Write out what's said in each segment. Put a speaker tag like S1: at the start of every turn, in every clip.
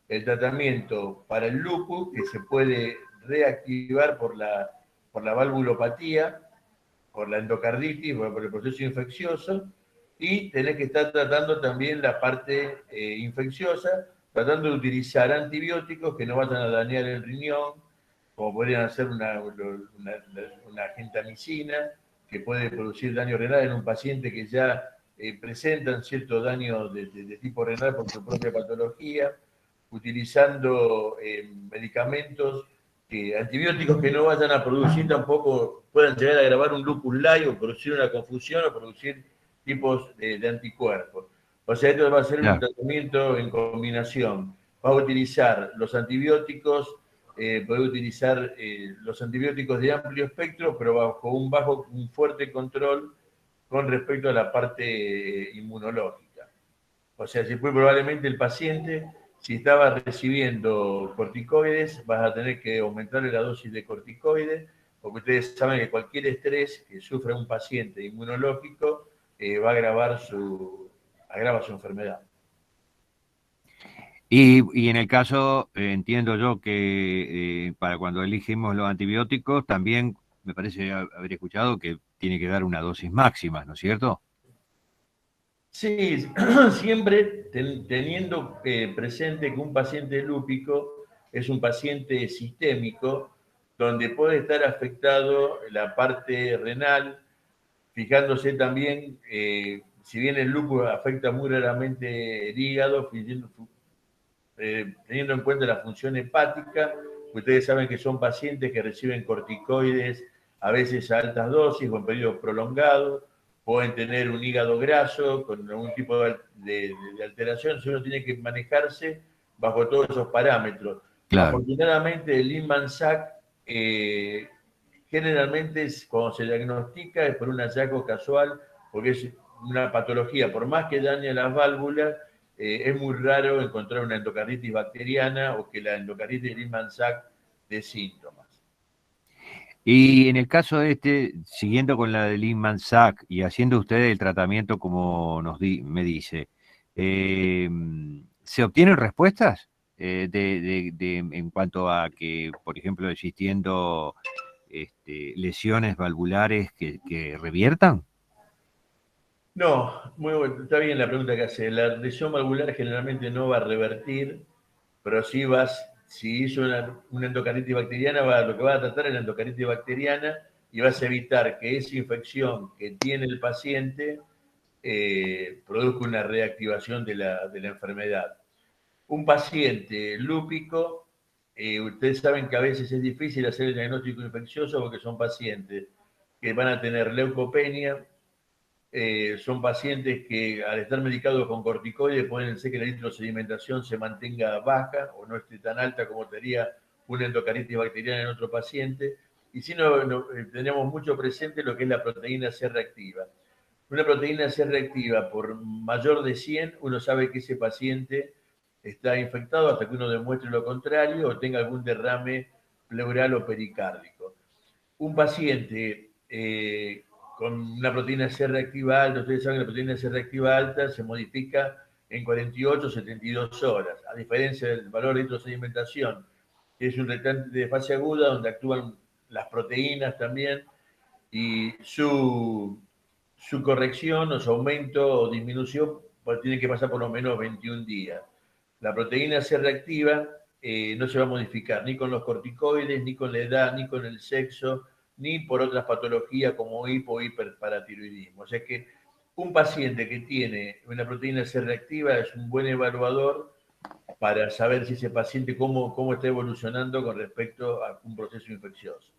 S1: el tratamiento para el lupus, que se puede reactivar por la valvulopatía, por la endocarditis, por el proceso infeccioso, y tenés que estar tratando también la parte infecciosa, tratando de utilizar antibióticos que no vayan a dañar el riñón, como podrían hacer una gentamicina, que puede producir daño renal en un paciente que ya presentan cierto daño de tipo renal por su propia patología, utilizando medicamentos, antibióticos que no vayan a producir tampoco, puedan llegar a agravar un lupus light o producir una confusión o producir tipos de anticuerpos. O sea, esto va a ser un
S2: Claro.
S1: tratamiento en combinación. Va a utilizar los antibióticos, puede utilizar los antibióticos de amplio espectro, pero bajo un fuerte control con respecto a la parte inmunológica. O sea, si muy probablemente el paciente, si estaba recibiendo corticoides, vas a tener que aumentarle la dosis de corticoides, porque ustedes saben que cualquier estrés que sufra un paciente inmunológico va a agrava su enfermedad.
S2: Y en el caso, entiendo yo que para cuando elegimos los antibióticos, también me parece haber escuchado que tiene que dar una dosis máxima, ¿no es cierto?
S1: Sí, siempre teniendo presente que un paciente lúpico es un paciente sistémico, donde puede estar afectado la parte renal, fijándose también, si bien el lupus afecta muy raramente el hígado, teniendo en cuenta la función hepática, ustedes saben que son pacientes que reciben corticoides a veces a altas dosis o en periodos prolongados, pueden tener un hígado graso con algún tipo de alteración, si uno tiene que manejarse bajo todos esos parámetros.
S2: Claro.
S1: Afortunadamente, el Lehman-Sachs generalmente cuando se diagnostica es por un hallazgo casual, porque es una patología, por más que dañe las válvulas, es muy raro encontrar una endocarditis bacteriana o que la endocarditis de Lehman-Sachs dé síntomas.
S2: Y en el caso de siguiendo con la de Lehman-Sachs y haciendo usted el tratamiento como me dice, eh, ¿se obtienen respuestas en cuanto a que, por ejemplo, existiendo lesiones valvulares que reviertan?
S1: No, muy bueno, está bien la pregunta que hace. La lesión valvular generalmente no va a revertir, pero sí si hizo una endocarditis bacteriana, lo que va a tratar es la endocarditis bacteriana y vas a evitar que esa infección que tiene el paciente produzca una reactivación de la enfermedad. Un paciente lúpico, ustedes saben que a veces es difícil hacer el diagnóstico infeccioso porque son pacientes que van a tener leucopenia, son pacientes que al estar medicados con corticoides pueden ser que la nitrosedimentación se mantenga baja o no esté tan alta como tendría una endocardititis bacteriana en otro paciente. Y si no, tenemos mucho presente lo que es la proteína C reactiva. Una proteína C reactiva por mayor de 100, uno sabe que ese paciente está infectado hasta que uno demuestre lo contrario o tenga algún derrame pleural o pericárdico. Un paciente con una proteína C reactiva alta, ustedes saben que la proteína C reactiva alta se modifica en 48 72 horas, a diferencia del valor de nitrosedimentación, que es un reactante de fase aguda donde actúan las proteínas también, y su corrección o su aumento o disminución tiene que pasar por lo menos 21 días. La proteína C reactiva no se va a modificar ni con los corticoides, ni con la edad, ni con el sexo, ni por otras patologías como hipo o hiperparatiroidismo. O sea que un paciente que tiene una proteína C reactiva es un buen evaluador para saber si ese paciente cómo está evolucionando con respecto a un proceso infeccioso.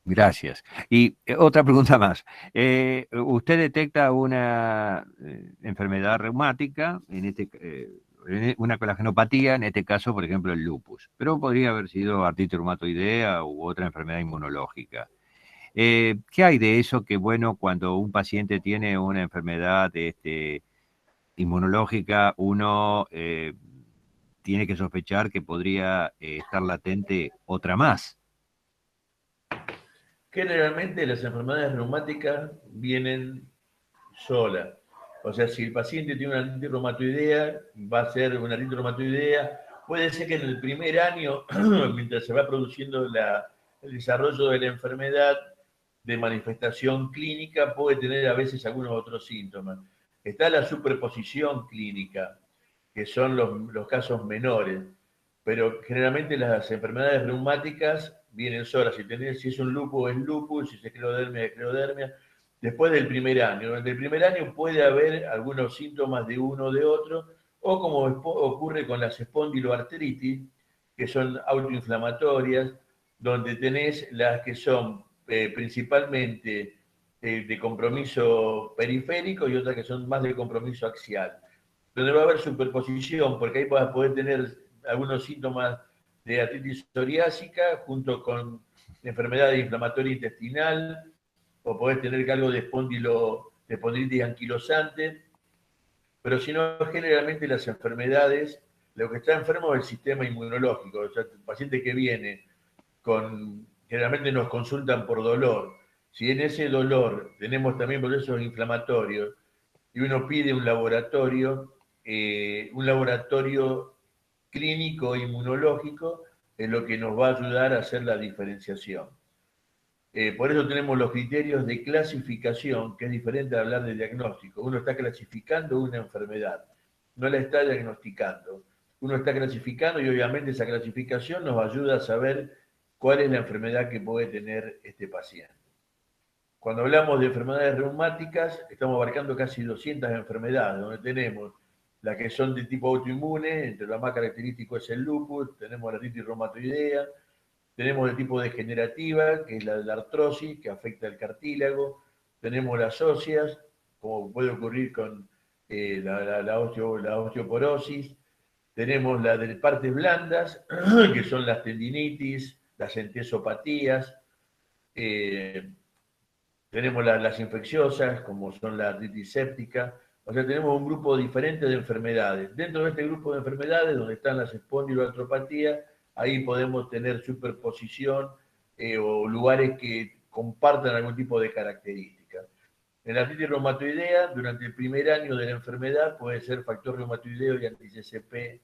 S2: Gracias. Y otra pregunta más. ¿Usted detecta una enfermedad reumática, una colagenopatía, en este caso, por ejemplo, el lupus, pero podría haber sido artritis reumatoidea u otra enfermedad inmunológica? ¿Qué hay de eso que, bueno, cuando un paciente tiene una enfermedad inmunológica, uno tiene que sospechar que podría estar latente otra más?
S1: Generalmente las enfermedades reumáticas vienen solas. O sea, si el paciente tiene una artritis reumatoidea, va a ser una artritis reumatoidea. Puede ser que en el primer año, mientras se va produciendo el desarrollo de la enfermedad de manifestación clínica, puede tener a veces algunos otros síntomas. Está la superposición clínica, que son los casos menores, pero generalmente las enfermedades reumáticas vienen solas. Si es un lupus, es lupus, si es esclerodermia, es esclerodermia. Después del primer año. Durante el primer año puede haber algunos síntomas de uno o de otro, o como ocurre con las espondiloartritis, que son autoinflamatorias, donde tenés las que son principalmente de compromiso periférico y otras que son más de compromiso axial. Donde va a haber superposición, porque ahí vas a poder tener algunos síntomas de artritis psoriásica junto con enfermedad inflamatoria intestinal, o podés tener algo de espondilitis anquilosante, pero si no, generalmente las enfermedades, lo que está enfermo es el sistema inmunológico. O sea, el paciente que viene generalmente nos consultan por dolor. Si en ese dolor tenemos también procesos inflamatorios y uno pide un laboratorio clínico inmunológico es lo que nos va a ayudar a hacer la diferenciación. Por eso tenemos los criterios de clasificación, que es diferente de hablar de diagnóstico. Uno está clasificando una enfermedad, no la está diagnosticando. Uno está clasificando y obviamente esa clasificación nos ayuda a saber cuál es la enfermedad que puede tener este paciente. Cuando hablamos de enfermedades reumáticas, estamos abarcando casi 200 enfermedades, donde tenemos las que son de tipo autoinmune, entre lo más característico es el lupus, tenemos la artritis reumatoidea, tenemos de tipo degenerativa, que es la de la artrosis, que afecta el cartílago, tenemos las óseas, como puede ocurrir con la osteoporosis, tenemos las de partes blandas, que son las tendinitis, las entesopatías, eh, tenemos las infecciosas, como son la artritis séptica. O sea, tenemos un grupo diferente de enfermedades. Dentro de este grupo de enfermedades, donde están las espondiloartropatías, ahí podemos tener superposición o lugares que compartan algún tipo de características. En la artritis reumatoidea, durante el primer año de la enfermedad, puede ser factor reumatoideo y anti-CCP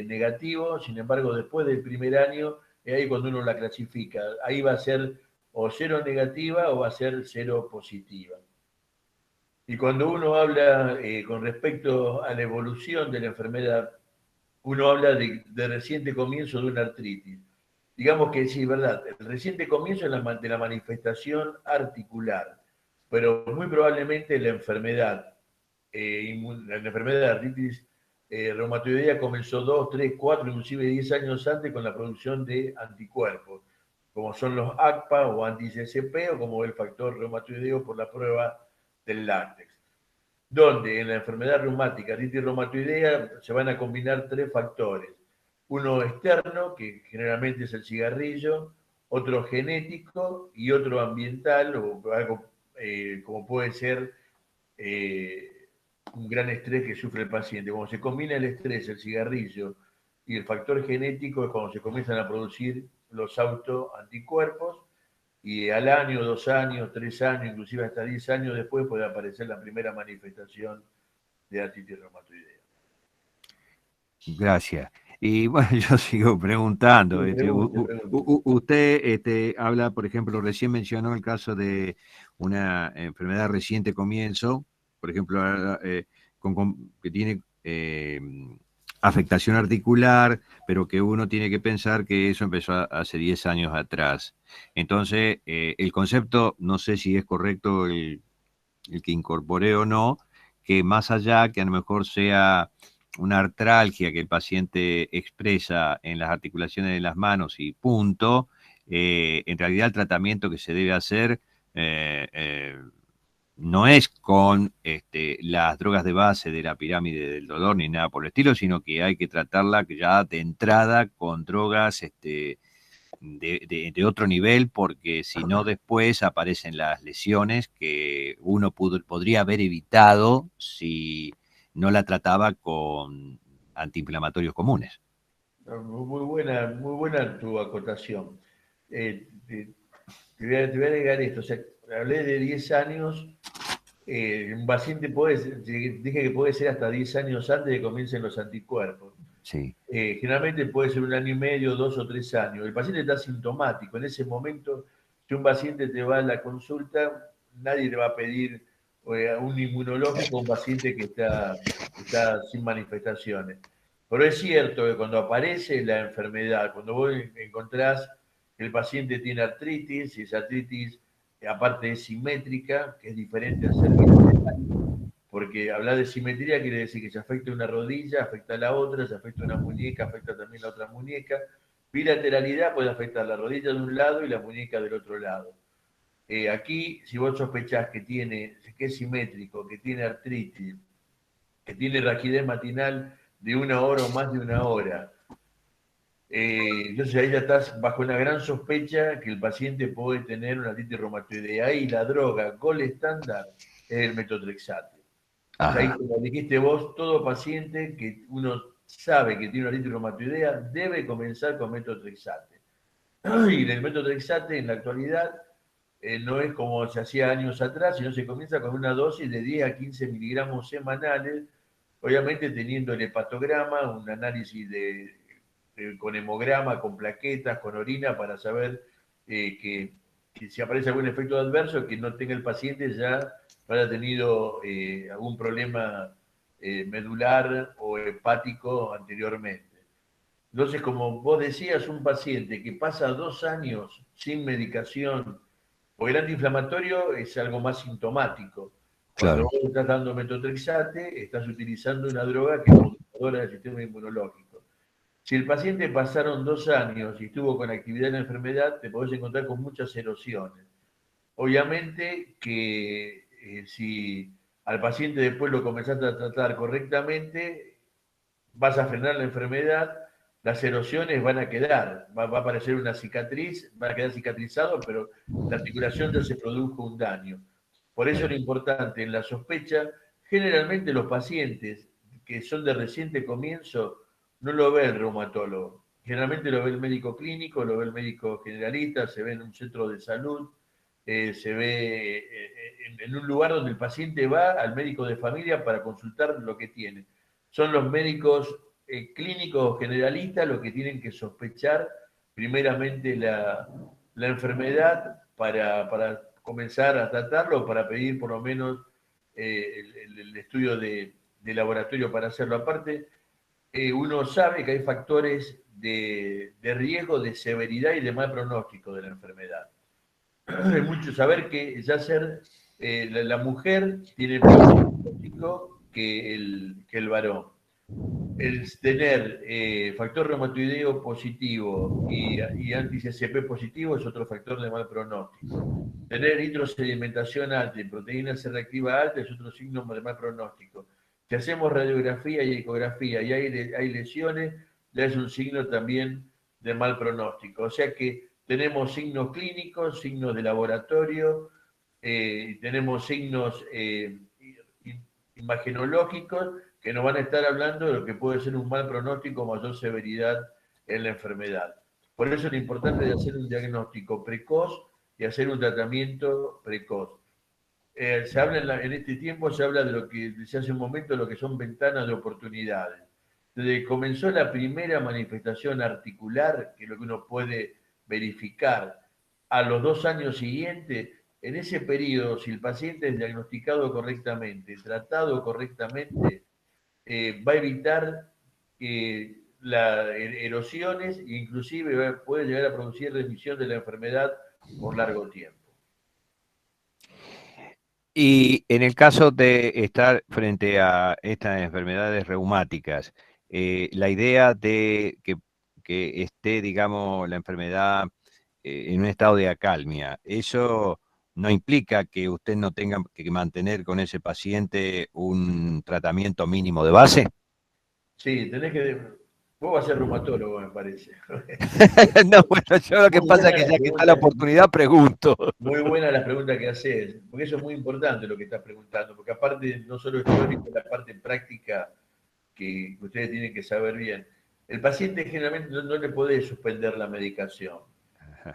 S1: negativo. Sin embargo, después del primer año, es ahí cuando uno la clasifica. Ahí va a ser o cero negativa o va a ser cero positiva. Y cuando uno habla con respecto a la evolución de la enfermedad, uno habla de reciente comienzo de una artritis. Digamos que sí, verdad, el reciente comienzo de la manifestación articular, pero muy probablemente la enfermedad de artritis reumatoidea comenzó 2, 3, 4, inclusive 10 años antes con la producción de anticuerpos, como son los ACPA o anti-CCP o como el factor reumatoideo por la prueba del látex. Donde en la enfermedad reumática, artritis reumatoidea, se van a combinar tres factores. Uno externo, que generalmente es el cigarrillo, otro genético y otro ambiental, o algo como puede ser un gran estrés que sufre el paciente. Cuando se combina el estrés, el cigarrillo y el factor genético es cuando se comienzan a producir los autoanticuerpos y al año, 2 años, 3 años, inclusive hasta 10 años después puede aparecer la primera manifestación de artritis reumatoidea.
S2: Gracias. Y bueno, yo sigo preguntando.
S1: Sí, pregunte.
S2: Usted habla, por ejemplo, recién mencionó el caso de una enfermedad de reciente comienzo, por ejemplo, que tiene afectación articular, pero que uno tiene que pensar que eso empezó hace 10 años atrás. Entonces, el concepto, no sé si es correcto el que incorporé o no, que más allá que a lo mejor sea una artralgia que el paciente expresa en las articulaciones de las manos y punto, en realidad el tratamiento que se debe hacer no es con las drogas de base de la pirámide del dolor ni nada por el estilo, sino que hay que tratarla ya de entrada con drogas de otro nivel, porque si no después aparecen las lesiones que uno podría haber evitado si no la trataba con antiinflamatorios comunes.
S1: Muy buena tu acotación. Te voy a agregar esto. O sea, hablé de 10 años Un paciente dije que puede ser hasta 10 años antes de que comiencen los anticuerpos.
S2: Sí.
S1: Generalmente puede ser 1 año y medio, 2 o 3 años. El paciente está sintomático. En ese momento, si un paciente te va a la consulta, nadie le va a pedir un inmunológico a un paciente que está sin manifestaciones. Pero es cierto que cuando aparece la enfermedad, cuando vos encontrás que el paciente tiene artritis, y esa artritis aparte es simétrica, que es diferente a ser bilateral, porque hablar de simetría quiere decir que se afecta una rodilla, afecta a la otra, se afecta una muñeca, afecta también a la otra muñeca. Bilateralidad puede afectar la rodilla de un lado y la muñeca del otro lado. Aquí, si vos sospechás que es simétrico, que tiene artritis, que tiene rigidez matinal de 1 hora o más de 1 hora, entonces ahí ya estás bajo una gran sospecha que el paciente puede tener una artritis reumatoidea. Ahí la droga gol estándar es el metotrexate. O sea, ahí,
S2: Ajá.
S1: como dijiste vos, todo paciente que uno sabe que tiene una artritis reumatoidea debe comenzar con metotrexate. Y el metotrexate en la actualidad no es como se hacía años atrás, sino se comienza con una dosis de 10 a 15 miligramos semanales, obviamente teniendo el hepatograma, un análisis con hemograma, con plaquetas, con orina, para saber que si aparece algún efecto adverso, que no tenga el paciente ya haya tenido algún problema medular o hepático anteriormente. Entonces, como vos decías, un paciente que pasa 2 años sin medicación, porque el antiinflamatorio es algo más sintomático. Cuando
S2: Claro.
S1: vos estás dando metotrexate, estás utilizando una droga que es moduladora del sistema inmunológico. Si el paciente pasaron 2 años y estuvo con actividad en la enfermedad, te podés encontrar con muchas erosiones. Obviamente que si al paciente después lo comenzaste a tratar correctamente, vas a frenar la enfermedad, las erosiones van a quedar, va a aparecer una cicatriz, va a quedar cicatrizado, pero la articulación ya se produjo un daño. Por eso
S2: Claro.
S1: lo importante en la sospecha, generalmente los pacientes que son de reciente comienzo no lo ve el reumatólogo. Generalmente lo ve el médico clínico, lo ve el médico generalista, se ve en un centro de salud, se ve en un lugar donde el paciente va al médico de familia para consultar lo que tiene. Son los médicos clínicos generalistas los que tienen que sospechar primeramente la enfermedad para comenzar a tratarlo, para pedir por lo menos el estudio de laboratorio para hacerlo. Aparte, uno sabe que hay factores de riesgo, de severidad y de mal pronóstico de la enfermedad. Es mucho saber que ya la mujer tiene peor pronóstico que el varón. El tener factor reumatoideo positivo y anti-CCP positivo es otro factor de mal pronóstico. Tener hidrosedimentación alta y proteína C reactiva alta es otro signo de mal pronóstico. Si hacemos radiografía y ecografía y hay lesiones, ya es un signo también de mal pronóstico. O sea que tenemos signos clínicos, signos de laboratorio, tenemos signos imagenológicos que nos van a estar hablando de lo que puede ser un mal pronóstico, mayor severidad en la enfermedad. Por eso es lo importante de hacer un diagnóstico precoz y hacer un tratamiento precoz. Se habla en este tiempo, se habla de lo que decía hace un momento, lo que son ventanas de oportunidades. Desde que comenzó la primera manifestación articular, que es lo que uno puede verificar, a los 2 años siguientes, en ese periodo, si el paciente es diagnosticado correctamente, tratado correctamente, va a evitar las erosiones e inclusive puede llegar a producir remisión de la enfermedad por largo tiempo.
S2: Y en el caso de estar frente a estas enfermedades reumáticas, la idea de que esté, digamos, la enfermedad en un estado de acalmia, ¿eso no implica que usted no tenga que mantener con ese paciente un tratamiento mínimo de base?
S1: Sí, tenés que. Vos vas a ser reumatólogo, me parece.
S2: No, bueno, yo lo que
S1: Muy
S2: pasa es
S1: buena
S2: que
S1: la
S2: ya que está la
S1: pregunta,
S2: oportunidad, pregunto.
S1: muy buena la pregunta que haces, porque eso es muy importante lo que estás preguntando, porque aparte no solo es teórico, la parte práctica que ustedes tienen que saber bien. El paciente generalmente no le puede suspender la medicación.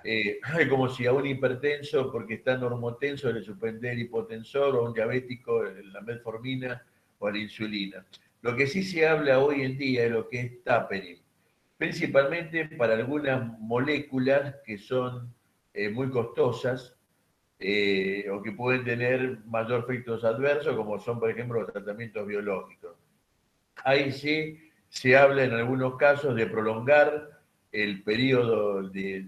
S1: Es como si a un hipertenso, porque está normotenso, le suspender el hipotensor, o a un diabético la metformina o la insulina. Lo que sí se habla hoy en día es lo que es tapering, principalmente para algunas moléculas que son muy costosas, o que pueden tener mayor efectos adversos, como son, por ejemplo, los tratamientos biológicos. Ahí sí se habla en algunos casos de prolongar el periodo de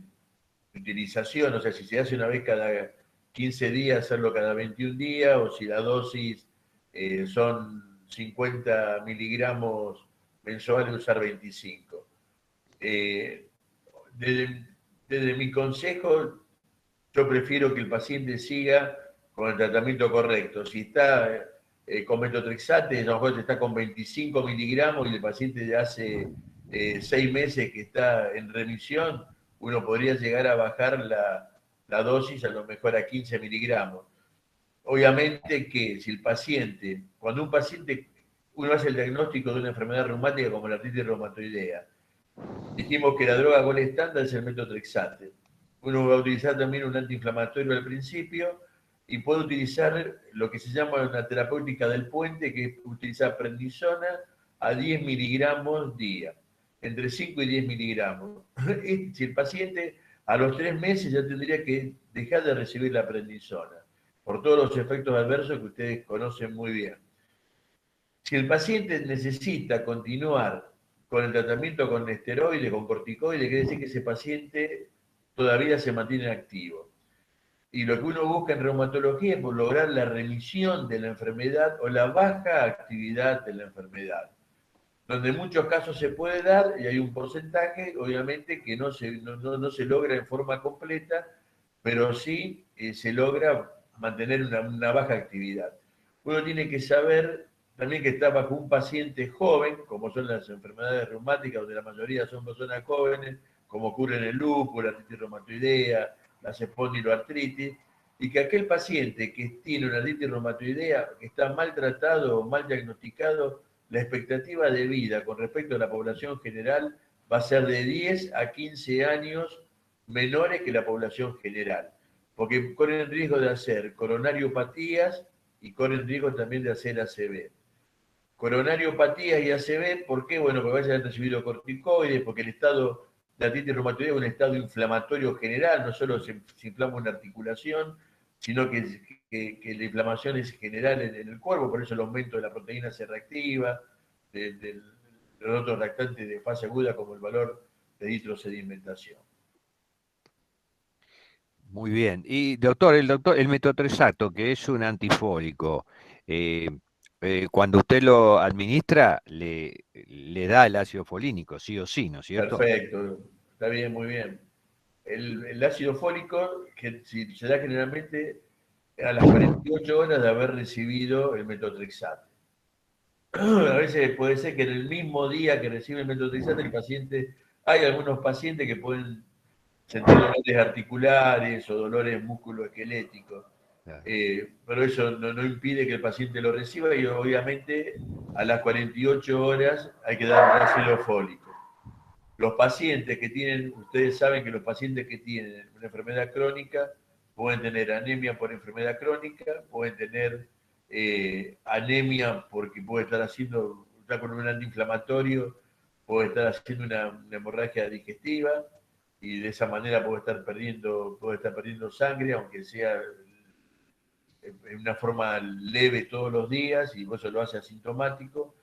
S1: utilización, o sea, si se hace una vez cada 15 días, hacerlo cada 21 días, o si la dosis son 50 miligramos mensuales, usar 25. Eh, desde, desde mi consejo, yo prefiero que el paciente siga con el tratamiento correcto. Si está con metotrexate, a lo mejor está con 25 miligramos y el paciente ya hace 6 meses que está en remisión, uno podría llegar a bajar la dosis a lo mejor a 15 miligramos. Obviamente que si el paciente, cuando un paciente, uno hace el diagnóstico de una enfermedad reumática como la artritis reumatoidea, dijimos que la droga gol estándar es el metotrexate. Uno va a utilizar también un antiinflamatorio al principio y puede utilizar lo que se llama una terapéutica del puente, que es utilizar prednisona a 10 miligramos día, entre 5 y 10 miligramos. Si el paciente a los 3 meses ya tendría que dejar de recibir la prednisona, por todos los efectos adversos que ustedes conocen muy bien. Si el paciente necesita continuar con el tratamiento con esteroides, con corticoides, quiere decir que ese paciente todavía se mantiene activo. Y lo que uno busca en reumatología es por lograr la remisión de la enfermedad o la baja actividad de la enfermedad, donde en muchos casos se puede dar, y hay un porcentaje, obviamente, que no se logra en forma completa, pero sí se logra mantener una baja actividad. Uno tiene que saber también que está bajo un paciente joven, como son las enfermedades reumáticas, donde la mayoría son personas jóvenes, como ocurre en el lupus, la artritis reumatoidea, la espondiloartritis, y que aquel paciente que tiene una artritis reumatoidea, que está mal tratado o mal diagnosticado, la expectativa de vida con respecto a la población general va a ser de 10 a 15 años menores que la población general, porque corren riesgo de hacer coronariopatías y corren riesgo también de hacer ACV. Coronariopatías y ACV, ¿por qué? Bueno, porque vayan recibido corticoides, porque el estado de artritis reumatoidea es un estado inflamatorio general, no solo se inflama una articulación, sino que la inflamación es general en el cuerpo, por eso el aumento de la proteína se reactiva, de los otros reactantes de fase aguda como el valor de nitrosedimentación.
S2: Muy bien. Y doctor, el metotrexato, que es un antifólico, eh, cuando usted lo administra, le da el ácido folínico, sí o sí, ¿no es cierto?
S1: Perfecto, está bien, muy bien. El ácido fólico que se da generalmente a las 48 horas de haber recibido el metotrexate. A veces puede ser que en el mismo día que recibe el metotrexate el paciente, hay algunos pacientes que pueden sentir dolores articulares o dolores musculoesqueléticos,
S2: Claro.
S1: pero eso no impide que el paciente lo reciba y obviamente a las 48 horas hay que dar ácido fólico. Los pacientes que tienen, ustedes saben que los pacientes que tienen una enfermedad crónica pueden tener anemia por enfermedad crónica, pueden tener anemia porque puede estar haciendo, está con un antiinflamatorio, puede estar haciendo una hemorragia digestiva y de esa manera puede estar perdiendo sangre, aunque sea en una forma leve todos los días y eso lo hace asintomático.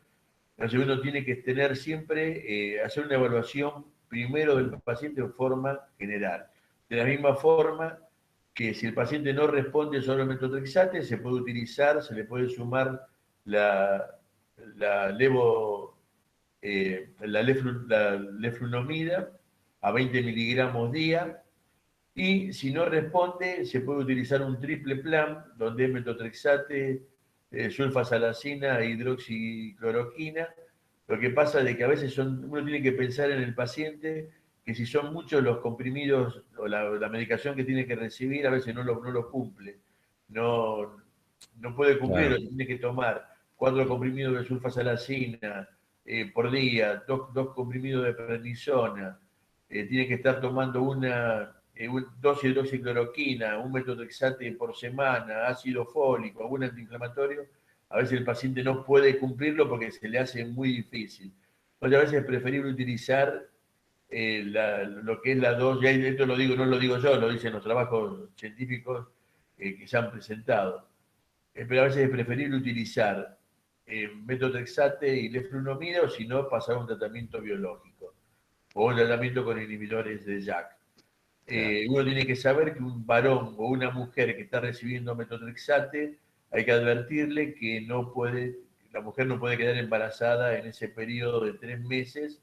S1: Entonces uno tiene que tener siempre, hacer una evaluación primero del paciente de forma general. De la misma forma que si el paciente no responde solo al metotrexate, se puede utilizar, se le puede sumar la, la, levo, la leflunomida a 20 miligramos día, y si no responde, se puede utilizar un triple plan, donde es metotrexate, sulfasalacina e hidroxicloroquina. Lo que pasa es que a veces uno tiene que pensar en el paciente, que si son muchos los comprimidos o la medicación que tiene que recibir, a veces no lo cumple. No, no puede cumplirlo,
S2: Claro.
S1: tiene que tomar 4 comprimidos de sulfasalacina por día, dos comprimidos de prednisona, tiene que estar tomando dosis de hidroxicloroquina, un metotrexate por semana, ácido fólico, algún antiinflamatorio, a veces el paciente no puede cumplirlo porque se le hace muy difícil. Entonces a veces es preferible utilizar lo que es la dosis, y esto lo digo, no lo digo yo, lo dicen los trabajos científicos que se han presentado. Pero a veces es preferible utilizar metotrexate y leflunomida o si no pasar a un tratamiento biológico o un tratamiento con inhibidores de JAK.
S2: Claro.
S1: Uno tiene que saber que un varón o una mujer que está recibiendo metotrexate, hay que advertirle que no puede, la mujer no puede quedar embarazada en ese periodo de 3 meses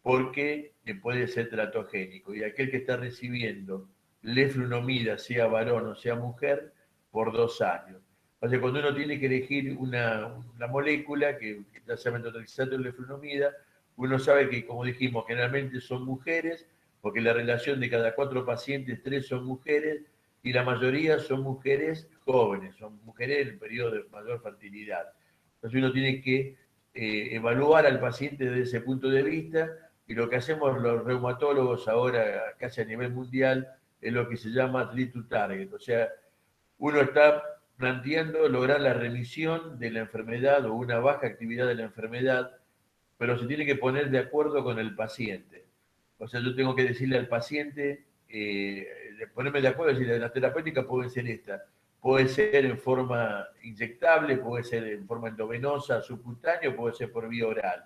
S1: porque puede ser teratogénico. Y aquel que está recibiendo leflunomida, sea varón o sea mujer, por 2 años. O sea, cuando uno tiene que elegir una molécula, que ya sea metotrexato o leflunomida, uno sabe que, como dijimos, generalmente son mujeres, porque la relación de cada 4 pacientes, 3 son mujeres, y la mayoría son mujeres jóvenes, son mujeres en el periodo de mayor fertilidad. Entonces uno tiene que evaluar al paciente desde ese punto de vista, y lo que hacemos los reumatólogos ahora, casi a nivel mundial, es lo que se llama treat to target. O sea, uno está planteando lograr la remisión de la enfermedad o una baja actividad de la enfermedad, pero se tiene que poner de acuerdo con el paciente. O sea, yo tengo que decirle al paciente, ponerme de acuerdo, decirle, la terapéutica puede ser esta, puede ser en forma inyectable, puede ser en forma endovenosa, subcutánea, puede ser por vía oral.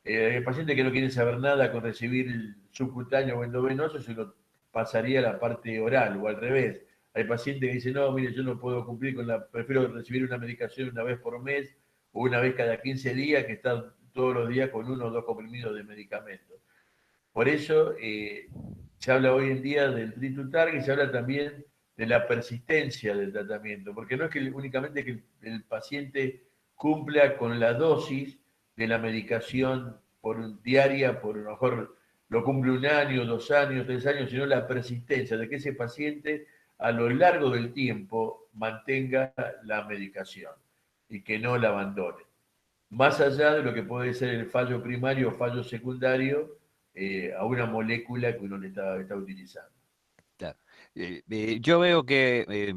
S1: El paciente que no quiere saber nada con recibir el subcutáneo o endovenoso, se lo pasaría a la parte oral o al revés. Hay pacientes que dicen, no, mire, yo no puedo cumplir con prefiero recibir una medicación una vez por mes o una vez cada 15 días que estar todos los días con 1 o 2 comprimidos de medicamentos. Por eso se habla hoy en día del treat to target y se habla también de la persistencia del tratamiento, porque no es que únicamente que el paciente cumpla con la dosis de la medicación diaria, por lo mejor lo cumple 1 año, 2 años, 3 años, sino la persistencia de que ese paciente a lo largo del tiempo mantenga la medicación y que no la abandone. Más allá de lo que puede ser el fallo primario o fallo secundario a una molécula que uno le está utilizando.
S2: Claro. Yo veo que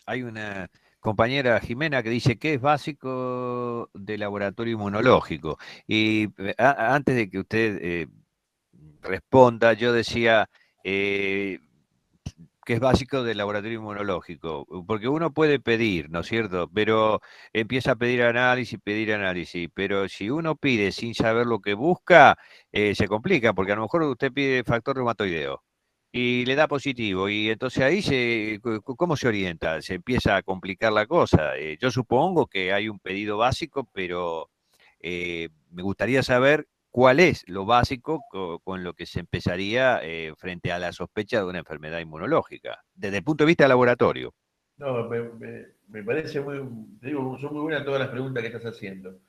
S2: hay una compañera Jimena que dice que es básico de laboratorio inmunológico. Y antes de que usted responda, yo decía eh, que es básico del laboratorio inmunológico, porque uno puede pedir, ¿no es cierto? Pero empieza a pedir análisis, pero si uno pide sin saber lo que busca, se complica, porque a lo mejor usted pide factor reumatoideo y le da positivo, y entonces ahí ¿cómo se orienta? Se empieza a complicar la cosa. Yo supongo que hay un pedido básico, pero me gustaría saber cuál es lo básico con lo que se empezaría frente a la sospecha de una enfermedad inmunológica, desde el punto de vista del laboratorio.
S1: No, me parece muy, te digo, son muy buenas todas las preguntas que estás haciendo.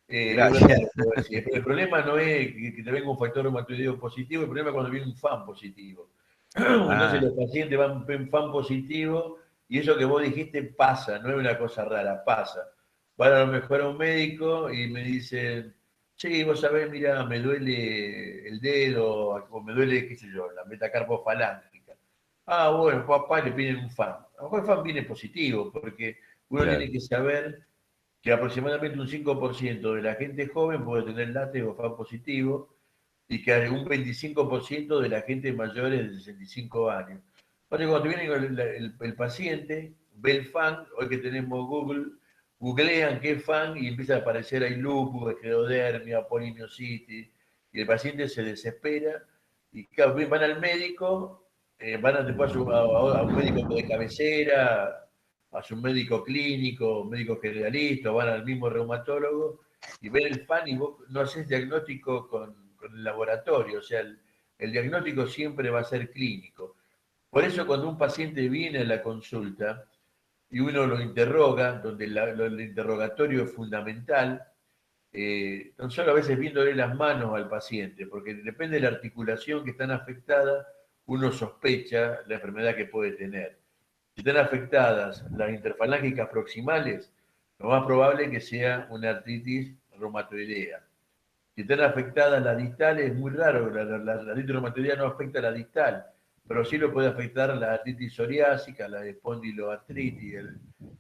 S1: Es verdad
S2: Gracias.
S1: lo que vos decís. El problema no es que te venga un factor reumatoideo positivo, el problema es cuando viene un FAN positivo. Entonces
S2: Ah,
S1: los pacientes van en FAN positivo y eso que vos dijiste pasa, no es una cosa rara, pasa. Van a lo mejor a un médico y me dicen, sí, vos sabés, mira, me duele el dedo, o me duele, qué sé yo, la metacarpofalángica. Ah, bueno, papá, le piden un FAN. A lo mejor el FAN viene positivo, porque uno
S2: claro,
S1: tiene que saber que aproximadamente un 5% de la gente joven puede tener látex o FAN positivo y que un 25% de la gente mayor de 65 años. Entonces, cuando viene el paciente, ve el FAN, hoy que tenemos Google, googlean qué es FAN y empieza a aparecer ahí lupus, esclerodermia, polimiositis, y el paciente se desespera y claro, van al médico, van después a un médico de cabecera, a su médico clínico, médico generalista, van al mismo reumatólogo y ven el FAN y vos no haces diagnóstico con el laboratorio, o sea, el diagnóstico siempre va a ser clínico. Por eso cuando un paciente viene a la consulta y uno lo interroga, donde el interrogatorio es fundamental, no solo a veces viéndole las manos al paciente, porque depende de la articulación que están afectada, uno sospecha la enfermedad que puede tener. Si están afectadas las interfalángicas proximales, lo más probable es que sea una artritis reumatoidea. Si están afectadas las distales, es muy raro, la artritis reumatoidea no afecta a la distal, pero sí lo puede afectar la artritis psoriásica, la espondiloartritis.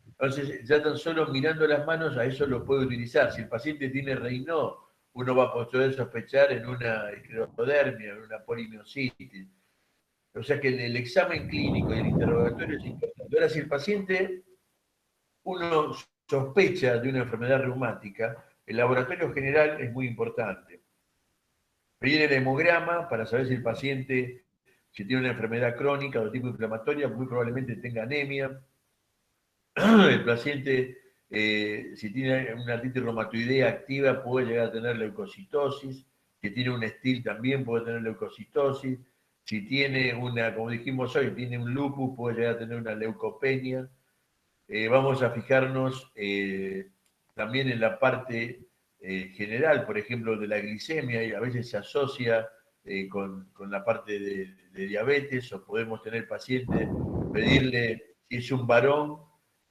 S1: Entonces, ya tan solo mirando las manos, a eso lo puede utilizar. Si el paciente tiene Raynaud, uno va a poder sospechar en una esclerodermia, en una polimiositis. O sea que el examen clínico y el interrogatorio es importante. Ahora, si el paciente, uno sospecha de una enfermedad reumática, el laboratorio general es muy importante. Pedir el hemograma para saber si el paciente, si tiene una enfermedad crónica o de tipo inflamatoria, muy probablemente tenga anemia. El paciente, si tiene una artritis reumatoidea activa, puede llegar a tener leucocitosis. Si tiene un STIL también puede tener leucocitosis. Si tiene una, como dijimos hoy, tiene un lupus, puede llegar a tener una leucopenia. Vamos a fijarnos también en la parte general, por ejemplo, de la glicemia, y a veces se asocia con la parte de diabetes, o podemos tener pacientes, pedirle, si es un varón,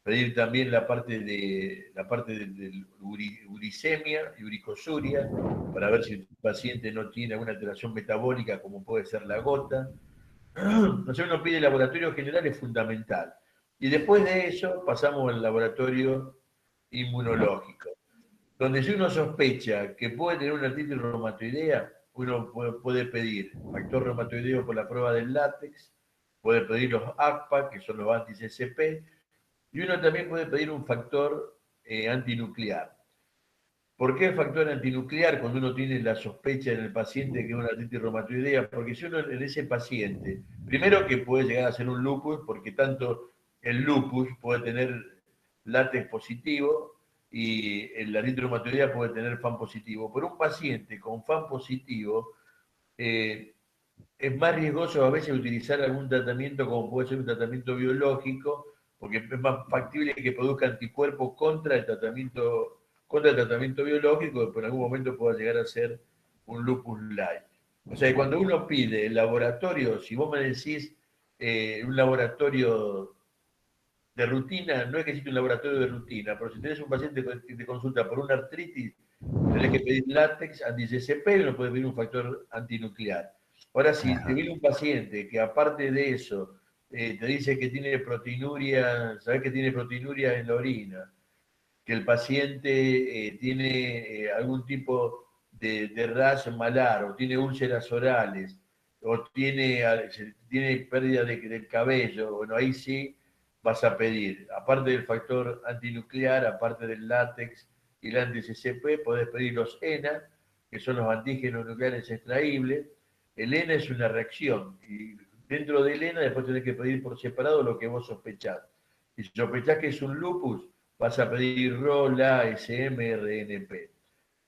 S1: pedir también la parte de uricemia y uricosuria, para ver si el paciente no tiene alguna alteración metabólica, como puede ser la gota. Entonces uno pide el laboratorio general, es fundamental. Y después de eso pasamos al laboratorio inmunológico, donde si uno sospecha que puede tener una artritis reumatoidea, uno puede pedir factor reumatoideo por la prueba del látex, puede pedir los ACPA, que son los anti-CCP, y uno también puede pedir un factor antinuclear. ¿Por qué el factor antinuclear cuando uno tiene la sospecha en el paciente que es una artritis reumatoidea? Porque si uno en ese paciente, primero que puede llegar a ser un lupus, porque tanto el lupus puede tener látex positivo y la artritis reumatoidea puede tener FAM positivo. Pero un paciente con FAM positivo eh, es más riesgoso a veces utilizar algún tratamiento como puede ser un tratamiento biológico, porque es más factible que produzca anticuerpos contra el tratamiento biológico, que por algún momento pueda llegar a ser un lupus light. O sea, cuando uno pide el laboratorio, si vos me decís un laboratorio de rutina, no es que existe un laboratorio de rutina, pero si tenés un paciente que te consulta por una artritis, tenés que pedir látex, anti-CCP, y no puedes pedir un factor antinuclear. Ahora, si te
S2: Ajá.
S1: viene un paciente que aparte de eso te dice que tiene proteinuria, sabes que tiene proteinuria en la orina, que el paciente tiene algún tipo de rash malar, o tiene úlceras orales, o tiene pérdida del cabello, bueno, ahí sí vas a pedir, aparte del factor antinuclear, aparte del látex y el anti-CCP, podés pedir los ENA, que son los antígenos nucleares extraíbles. El ENA es una reacción, y dentro del ENA después tenés que pedir por separado lo que vos sospechás. Y si sospechás que es un lupus, vas a pedir ROLA, SMRNP.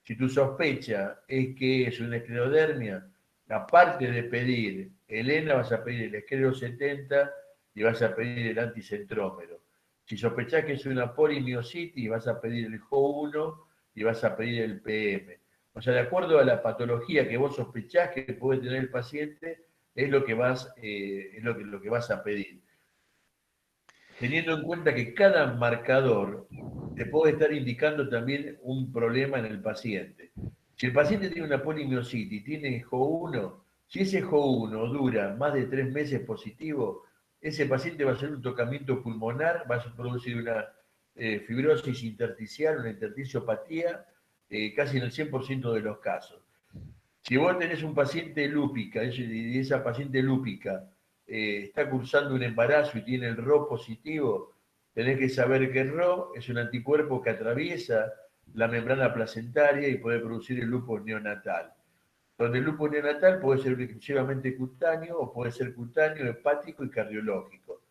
S1: Si tu sospecha es que es una esclerodermia, aparte de pedir el ENA, vas a pedir el esclero 70 y vas a pedir el anticentrómero. Si sospechás que es una polimiositis, vas a pedir el JO1 y vas a pedir el PM. O sea, de acuerdo a la patología que vos sospechás que puede tener el paciente, es lo que vas a pedir, teniendo en cuenta que cada marcador te puede estar indicando también un problema en el paciente. Si el paciente tiene una polimiositis, tiene JO1, si ese JO1 dura más de 3 meses positivo, ese paciente va a hacer un tocamiento pulmonar, va a producir una fibrosis intersticial, una intersticiopatía, casi en el 100% de los casos. Si vos tenés un paciente lúpica, y esa paciente lúpica está cursando un embarazo y tiene el RO positivo, tenés que saber que el RO es un anticuerpo que atraviesa la membrana placentaria y puede producir el lupus neonatal. Donde el lupus neonatal puede ser exclusivamente cutáneo o puede ser cutáneo, hepático y cardiológico.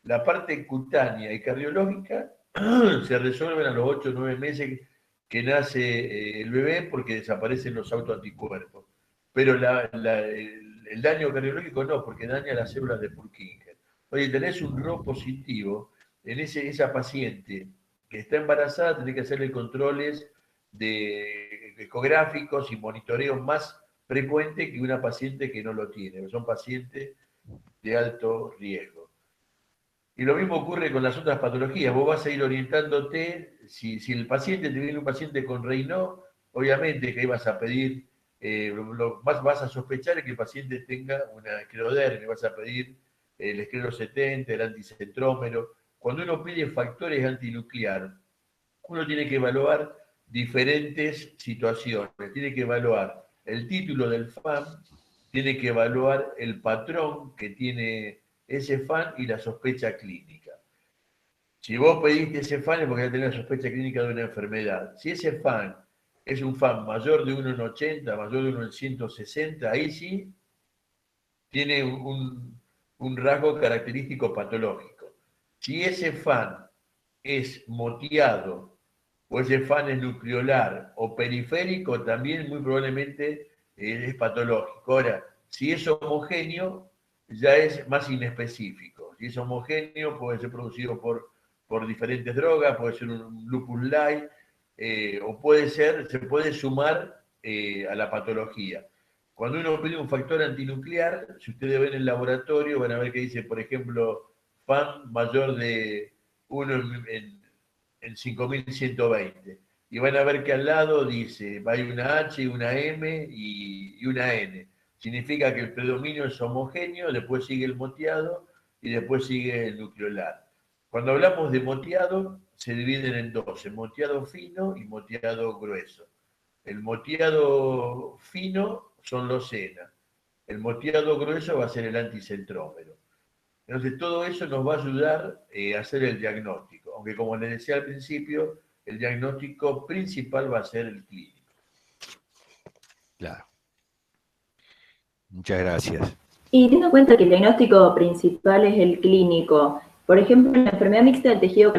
S1: La parte cutánea y cardiológica se resuelven a los 8 o 9 meses que nace el bebé porque desaparecen los autoanticuerpos. Pero el daño cardiológico no, porque daña las células de Purkinje. Oye, tenés un RO positivo, en esa paciente que está embarazada, tenés que hacerle controles ecográficos y monitoreos más frecuentes que una paciente que no lo tiene, son pacientes de alto riesgo. Y lo mismo ocurre con las otras patologías. Vos vas a ir orientándote, si el paciente te viene un paciente con Raynaud, obviamente que ahí vas a pedir vas a sospechar que el paciente tenga una esclerodermia, vas a pedir el esclero 70, el anticentrómero. Cuando uno pide factores antinuclear, uno tiene que evaluar diferentes situaciones, tiene que evaluar el título del FAM, tiene que evaluar el patrón que tiene ese FAM y la sospecha clínica. Si vos pediste ese FAN es porque ya tenés la sospecha clínica de una enfermedad. Si ese FAN es un FAN mayor de 1,80, mayor de 1,160, ahí sí tiene un rasgo característico patológico. Si ese FAN es moteado o ese FAN es nucleolar o periférico, también muy probablemente es patológico. Ahora, si es homogéneo, ya es más inespecífico. Si es homogéneo, puede ser producido por diferentes drogas, puede ser un lupus light, o puede ser, se puede sumar a la patología. Cuando uno pide un factor antinuclear, si ustedes ven el laboratorio, van a ver que dice, por ejemplo, FAN mayor de 1 en 5120. Y van a ver que al lado dice, hay una H, una M y una N. Significa que el predominio es homogéneo, después sigue el moteado y después sigue el nucleolar. Cuando hablamos de moteado, se dividen en dos, el moteado fino y moteado grueso. El moteado fino son los SENA. El moteado grueso va a ser el anticentrómero. Entonces, todo eso nos va a ayudar a hacer el diagnóstico, aunque como les decía al principio, el diagnóstico principal va a ser el clínico.
S2: Claro. Muchas gracias.
S3: Y teniendo en cuenta que el diagnóstico principal es el clínico, por ejemplo, la enfermedad mixta del tejido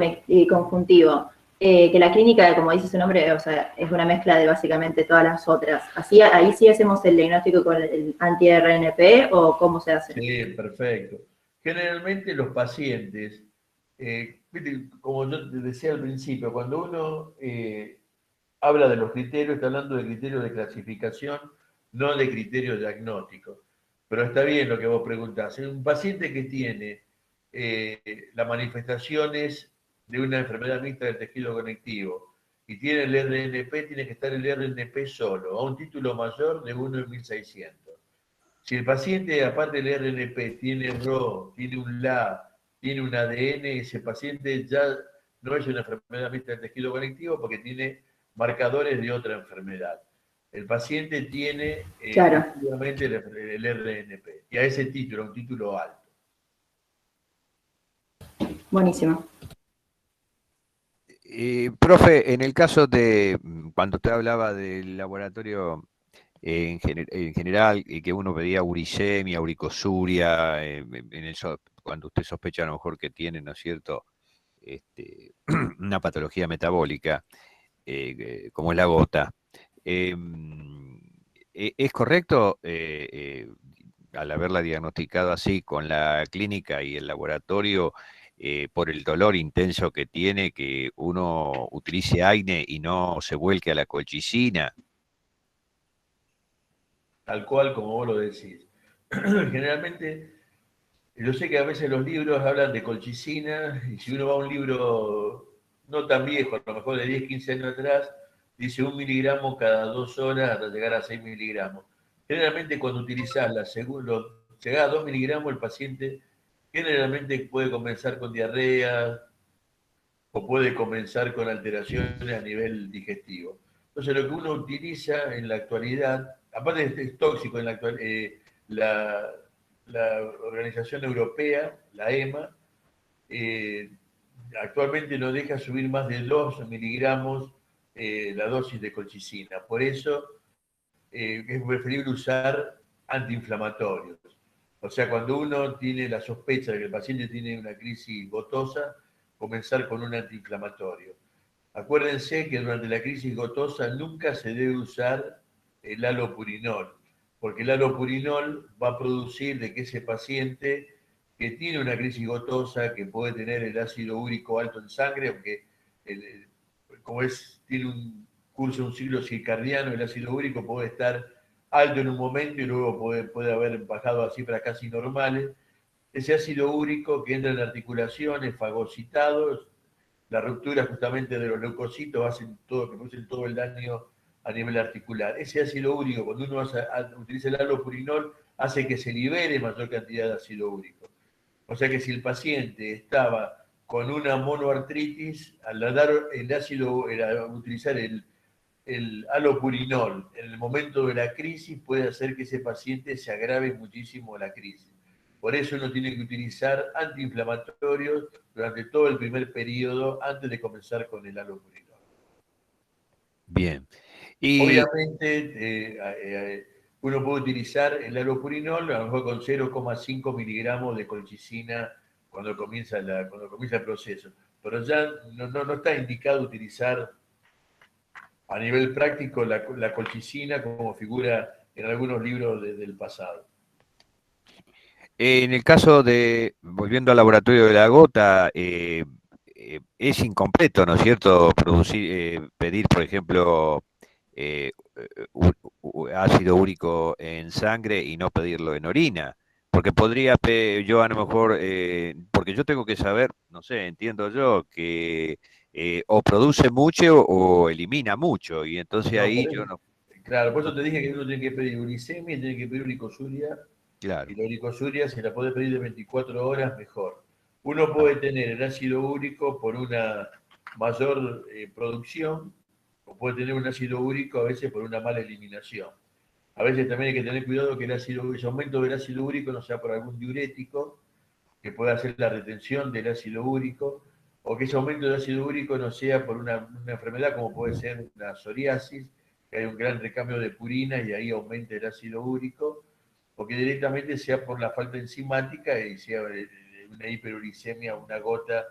S3: conjuntivo, que la clínica, como dice su nombre, o sea, es una mezcla de básicamente todas las otras. Así, ahí sí hacemos el diagnóstico con el anti-RNP o cómo se hace.
S1: Sí, perfecto. Generalmente los pacientes, como yo te decía al principio, cuando uno habla de los criterios, está hablando de criterios de clasificación, no de criterios diagnósticos. Pero está bien lo que vos preguntás. Un paciente que tiene las manifestaciones de una enfermedad mixta del tejido conectivo y tiene el RNP, tiene que estar el RNP solo, a un título mayor de 1 en 1600. Si el paciente, aparte del RNP, tiene RO, tiene un LA, tiene un ADN, ese paciente ya no es una enfermedad mixta del tejido conectivo porque tiene marcadores de otra enfermedad. El paciente tiene
S3: Claro.
S1: efectivamente el RNP y a ese título, un título alto.
S3: Buenísimo.
S2: Profe, en el caso de cuando usted hablaba del laboratorio en general, y que uno pedía uricemia, uricosuria, cuando usted sospecha a lo mejor que tiene, ¿no es cierto?, una patología metabólica, como es la gota. ¿Es correcto, al haberla diagnosticado así con la clínica y el laboratorio, por el dolor intenso que tiene, que uno utilice AINE y no se vuelque a la colchicina?
S1: Tal cual como vos lo decís. Generalmente, yo sé que a veces los libros hablan de colchicina y si uno va a un libro no tan viejo, a lo mejor de 10, 15 años atrás, dice 1 miligramo cada 2 horas hasta llegar a 6 miligramos. Generalmente cuando utilizás llegás a 2 miligramos, el paciente generalmente puede comenzar con diarrea o puede comenzar con alteraciones a nivel digestivo. Entonces lo que uno utiliza en la actualidad, aparte es tóxico en la actualidad, la Organización Europea, la EMA, actualmente no deja subir más de 2 miligramos la dosis de colchicina. Por eso es preferible usar antiinflamatorios. O sea, cuando uno tiene la sospecha de que el paciente tiene una crisis gotosa, comenzar con un antiinflamatorio. Acuérdense que durante la crisis gotosa nunca se debe usar el halopurinol, porque el halopurinol va a producir de que ese paciente que tiene una crisis gotosa, que puede tener el ácido úrico alto en sangre, aunque como tiene un ciclo circadiano, el ácido úrico puede estar alto en un momento y luego puede haber bajado a cifras casi normales. Ese ácido úrico que entra en articulaciones, fagocitados, la ruptura justamente de los leucocitos hacen todo, que producen todo el daño a nivel articular. Ese ácido úrico, cuando uno utiliza el allopurinol, hace que se libere mayor cantidad de ácido úrico. O sea que si el paciente estaba con una monoartritis, al dar el ácido, al utilizar el allopurinol en el momento de la crisis, puede hacer que ese paciente se agrave muchísimo la crisis. Por eso uno tiene que utilizar antiinflamatorios durante todo el primer periodo antes de comenzar con el allopurinol.
S2: Bien. Y
S1: Obviamente, uno puede utilizar el allopurinol, a lo mejor con 0,5 miligramos de colchicina cuando comienza el proceso. Pero ya no está indicado utilizar a nivel práctico la colchicina como figura en algunos libros del pasado.
S2: en el caso de, volviendo al laboratorio de la gota, es incompleto, ¿no es cierto? Pedir, por ejemplo, eh, ácido úrico en sangre y no pedirlo en orina. Porque podría yo a lo mejor, porque yo tengo que saber, no sé, entiendo yo, que o produce mucho o elimina mucho, y entonces
S1: No,
S2: ahí yo no,
S1: claro, por eso te dije que uno tiene que pedir uricemia y tiene que pedir uricosuria. Y
S2: claro.
S1: la uricosuria se la puede pedir de 24 horas, mejor. Uno puede tener el ácido úrico por una mayor producción, o puede tener un ácido úrico a veces por una mala eliminación. A veces también hay que tener cuidado que ese aumento del ácido úrico no sea por algún diurético, que pueda hacer la retención del ácido úrico, o que ese aumento de ácido úrico no sea por una enfermedad como puede ser la psoriasis, que hay un gran recambio de purina y ahí aumenta el ácido úrico, o que directamente sea por la falta enzimática y sea una hiperuricemia, una gota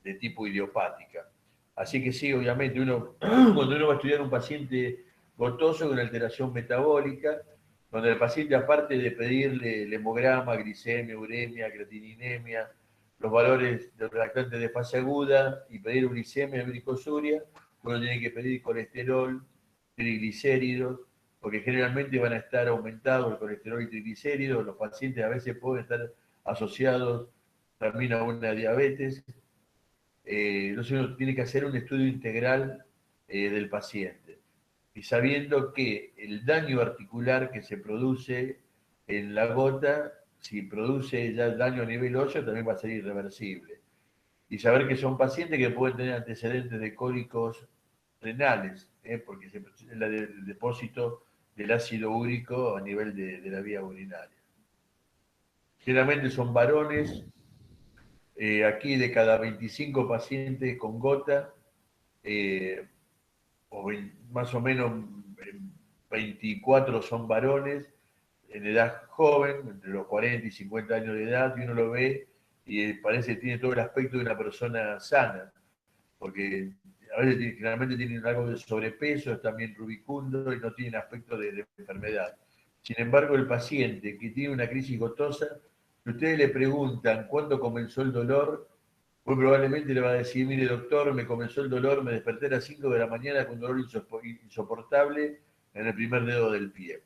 S1: de tipo idiopática. Así que sí, obviamente, cuando uno va a estudiar un paciente gotoso con alteración metabólica, donde el paciente, aparte de pedirle el hemograma, glicemia, uremia, creatininemia, los valores del reactante de fase aguda y pedir uricemia, glicosuria, uno tiene que pedir colesterol, triglicéridos, porque generalmente van a estar aumentados el colesterol y triglicéridos. Los pacientes a veces pueden estar asociados también a una diabetes. Entonces uno tiene que hacer un estudio integral del paciente. Y sabiendo que el daño articular que se produce en la gota, si produce ya daño a nivel óseo, también va a ser irreversible. Y saber que son pacientes que pueden tener antecedentes de cólicos renales, porque es el depósito del ácido úrico a nivel de la vía urinaria. Generalmente son varones, aquí de cada 25 pacientes con gota, más o menos 24 son varones, en edad joven, entre los 40 y 50 años de edad, y uno lo ve y parece que tiene todo el aspecto de una persona sana, porque a veces generalmente tienen algo de sobrepeso, es también rubicundo y no tienen aspecto de enfermedad. Sin embargo, el paciente que tiene una crisis gotosa, si ustedes le preguntan cuándo comenzó el dolor, muy probablemente le va a decir, mire doctor, me comenzó el dolor, me desperté a las 5 de la mañana con un dolor insoportable en el primer dedo del pie.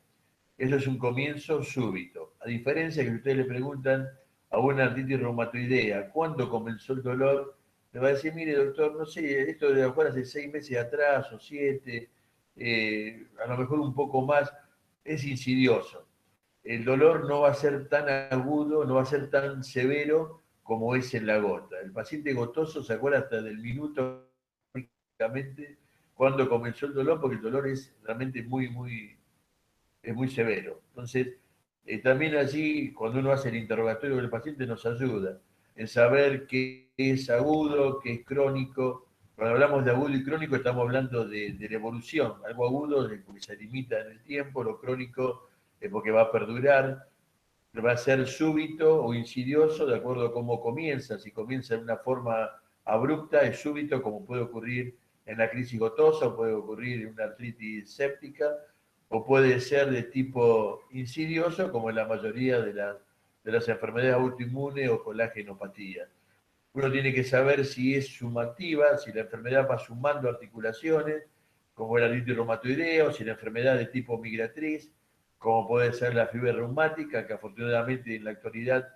S1: Eso es un comienzo súbito. A diferencia que si ustedes le preguntan a una artritis reumatoidea, ¿cuándo comenzó el dolor? Le va a decir, mire doctor, no sé, esto de afuera hace 6 meses atrás o 7, a lo mejor un poco más, es insidioso. El dolor no va a ser tan agudo, no va a ser tan severo como es en la gota. El paciente gotoso se acuerda hasta del minuto prácticamente cuando comenzó el dolor, porque el dolor es realmente es muy severo. Entonces, también allí, cuando uno hace el interrogatorio del paciente, nos ayuda en saber qué es agudo, qué es crónico. Cuando hablamos de agudo y crónico, estamos hablando de la evolución. Algo agudo es porque se limita en el tiempo, lo crónico es porque va a perdurar, va a ser súbito o insidioso de acuerdo a cómo comienza. Si comienza de una forma abrupta, es súbito, como puede ocurrir en la crisis gotosa, o puede ocurrir en una artritis séptica, o puede ser de tipo insidioso, como en la mayoría de las enfermedades autoinmunes o colágenopatía. Uno tiene que saber si es sumativa, si la enfermedad va sumando articulaciones, como el artritis reumatoidea, o si la enfermedad de tipo migratriz, como puede ser la fiebre reumática, que afortunadamente en la actualidad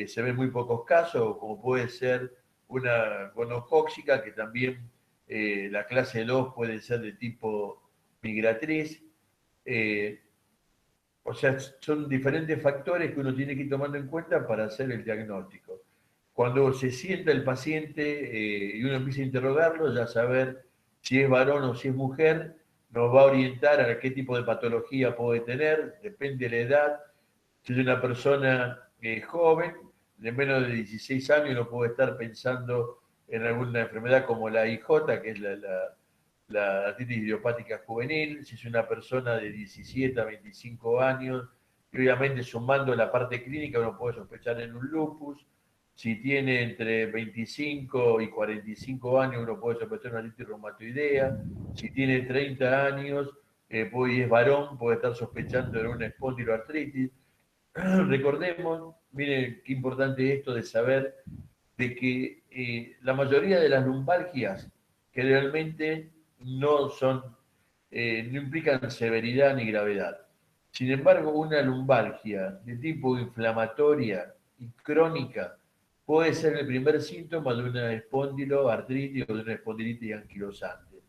S1: se ven muy pocos casos, o como puede ser una gonocóxica, que también la clase 2 puede ser de tipo migratriz. O sea, son diferentes factores que uno tiene que ir tomando en cuenta para hacer el diagnóstico. Cuando se sienta el paciente y uno empieza a interrogarlo, ya saber si es varón o si es mujer, nos va a orientar a qué tipo de patología puede tener, depende de la edad. Si es una persona joven, de menos de 16 años, uno puede estar pensando en alguna enfermedad como la IJ, que es la artritis idiopática juvenil. Si es una persona de 17 a 25 años, y obviamente sumando la parte clínica, uno puede sospechar en un lupus. Si tiene entre 25 y 45 años, uno puede sospechar una artritis reumatoidea. Si tiene 30 años y es varón, puede estar sospechando de una espondiloartritis. Recordemos, miren qué importante esto de saber de que la mayoría de las lumbalgias generalmente no son, no implican severidad ni gravedad. Sin embargo, una lumbalgia de tipo inflamatoria y crónica puede ser el primer síntoma de una espondiloartritis o de una espondilitis anquilosante.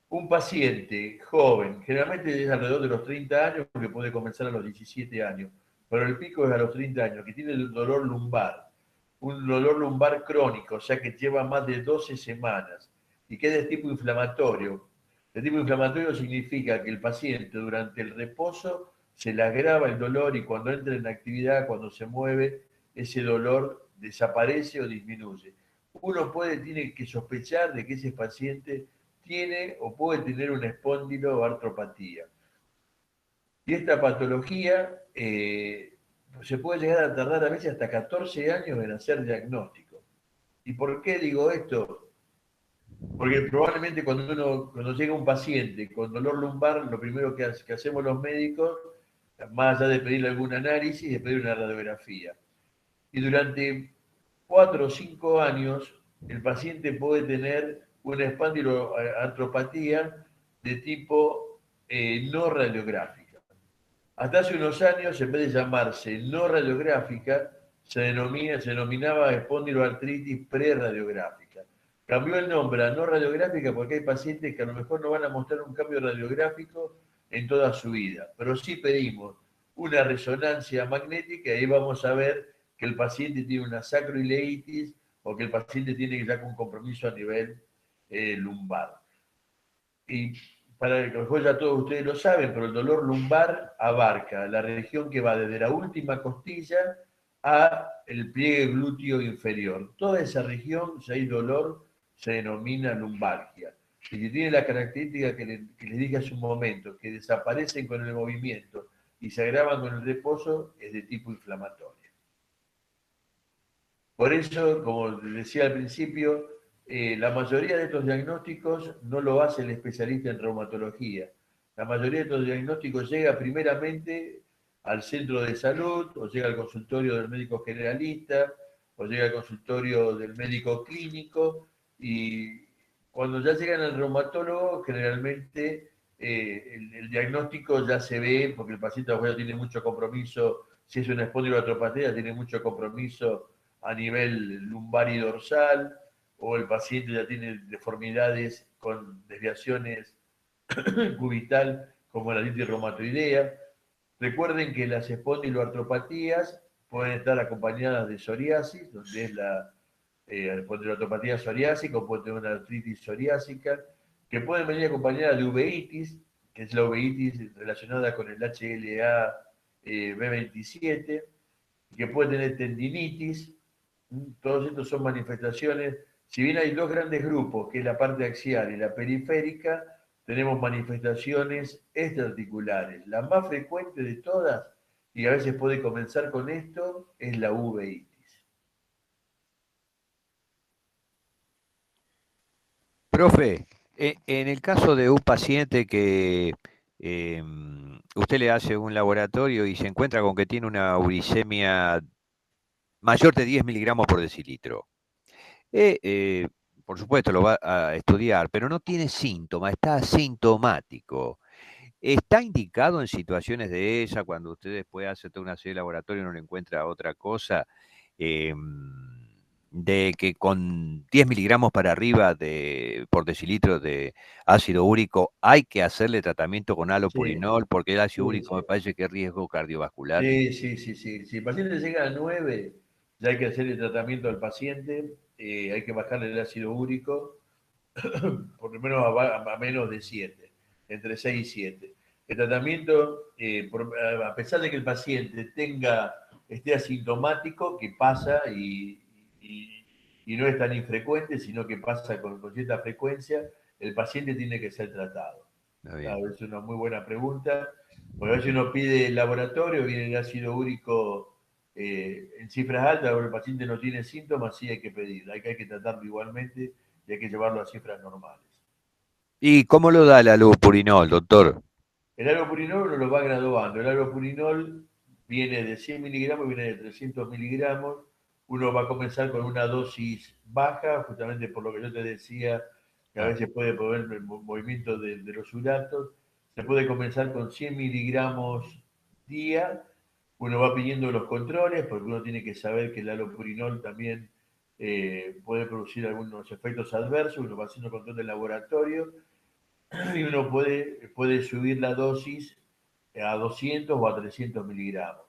S1: Un paciente joven, generalmente es alrededor de los 30 años, porque puede comenzar a los 17 años, pero el pico es a los 30 años, que tiene el dolor lumbar, un dolor lumbar crónico, o sea que lleva más de 12 semanas, y que es de tipo inflamatorio. De tipo inflamatorio significa que el paciente durante el reposo se le agrava el dolor y cuando entra en actividad, cuando se mueve, ese dolor desaparece o disminuye. Uno tiene que sospechar de que ese paciente tiene o puede tener una espondiloartropatía. Y esta patología se puede llegar a tardar a veces hasta 14 años en hacer diagnóstico. ¿Y por qué digo esto? Porque probablemente cuando llega un paciente con dolor lumbar, lo primero que hacemos los médicos, más allá de pedirle algún análisis, es pedir una radiografía. Y durante 4 o 5 años, el paciente puede tener una espondiloartropatía de tipo no radiográfica. Hasta hace unos años, en vez de llamarse no radiográfica, se denominaba espondiloartritis preradiográfica. Cambió el nombre a no radiográfica porque hay pacientes que a lo mejor no van a mostrar un cambio radiográfico en toda su vida, pero sí pedimos una resonancia magnética y ahí vamos a ver que el paciente tiene una sacroileitis o que el paciente tiene ya un compromiso a nivel lumbar. Y para que mejor ya todos ustedes lo saben, pero el dolor lumbar abarca la región que va desde la última costilla a el pliegue glúteo inferior. Toda esa región, si hay dolor, se denomina lumbalgia. Y si tiene la característica que les dije hace un momento, que desaparecen con el movimiento y se agravan con el reposo, es de tipo inflamatorio. Por eso, como decía al principio, la mayoría de estos diagnósticos no lo hace el especialista en reumatología. La mayoría de estos diagnósticos llega primeramente al centro de salud, o llega al consultorio del médico generalista, o llega al consultorio del médico clínico, y cuando ya llegan al reumatólogo, generalmente el diagnóstico ya se ve, porque el paciente ya tiene mucho compromiso, si es una espondiloartropatía, tiene mucho compromiso a nivel lumbar y dorsal, o el paciente ya tiene deformidades con desviaciones cubital como la artritis reumatoidea. Recuerden que las espondiloartropatías pueden estar acompañadas de psoriasis, donde es la espondiloartropatía psoriásica, o puede tener una artritis psoriásica, que pueden venir acompañadas de uveitis, que es la uveitis relacionada con el HLA B27, que puede tener tendinitis. Todos estos son manifestaciones. Si bien hay dos grandes grupos, que es la parte axial y la periférica, tenemos manifestaciones extraarticulares. La más frecuente de todas, y a veces puede comenzar con esto, es la uveitis.
S2: Profe, en el caso de un paciente que usted le hace un laboratorio y se encuentra con que tiene una uricemia mayor de 10 miligramos por decilitro, por supuesto lo va a estudiar, pero no tiene síntomas, está asintomático. ¿Está indicado en situaciones de esa, cuando usted después hace toda una serie de laboratorio y no le encuentra otra cosa? de que con 10 miligramos para arriba por decilitro de ácido úrico hay que hacerle tratamiento con
S1: Sí,
S2: halopurinol, porque el ácido
S1: sí,
S2: úrico me
S1: sí.
S2: parece que es riesgo cardiovascular.
S1: Sí, sí, sí, sí. Si el paciente llega a 9, ya hay que hacer el tratamiento al paciente, hay que bajarle el ácido úrico, por lo menos a menos de 7, entre 6 y 7. El tratamiento, a pesar de que el paciente esté asintomático, que pasa y- y no es tan infrecuente, sino que pasa con cierta frecuencia, el paciente tiene que ser tratado.
S2: Está
S1: Claro,
S2: bien.
S1: es una muy buena pregunta, porque a veces uno pide el laboratorio, viene el ácido úrico en cifras altas, pero el paciente no tiene síntomas, sí hay que pedir, hay que tratarlo igualmente y hay que llevarlo a cifras normales.
S2: ¿Y cómo lo da el halopurinol, doctor?
S1: El allopurinol uno lo va graduando. El allopurinol viene de 100 miligramos, viene de 300 miligramos. Uno va a comenzar con una dosis baja, justamente por lo que yo te decía, que a
S2: Ah,
S1: veces puede poner el movimiento de los uratos. Se puede comenzar con 100 miligramos día. Uno va pidiendo los controles, porque uno tiene que saber que el allopurinol también puede producir algunos efectos adversos. Uno va haciendo control de laboratorio y uno puede subir la dosis a 200 o a 300 miligramos.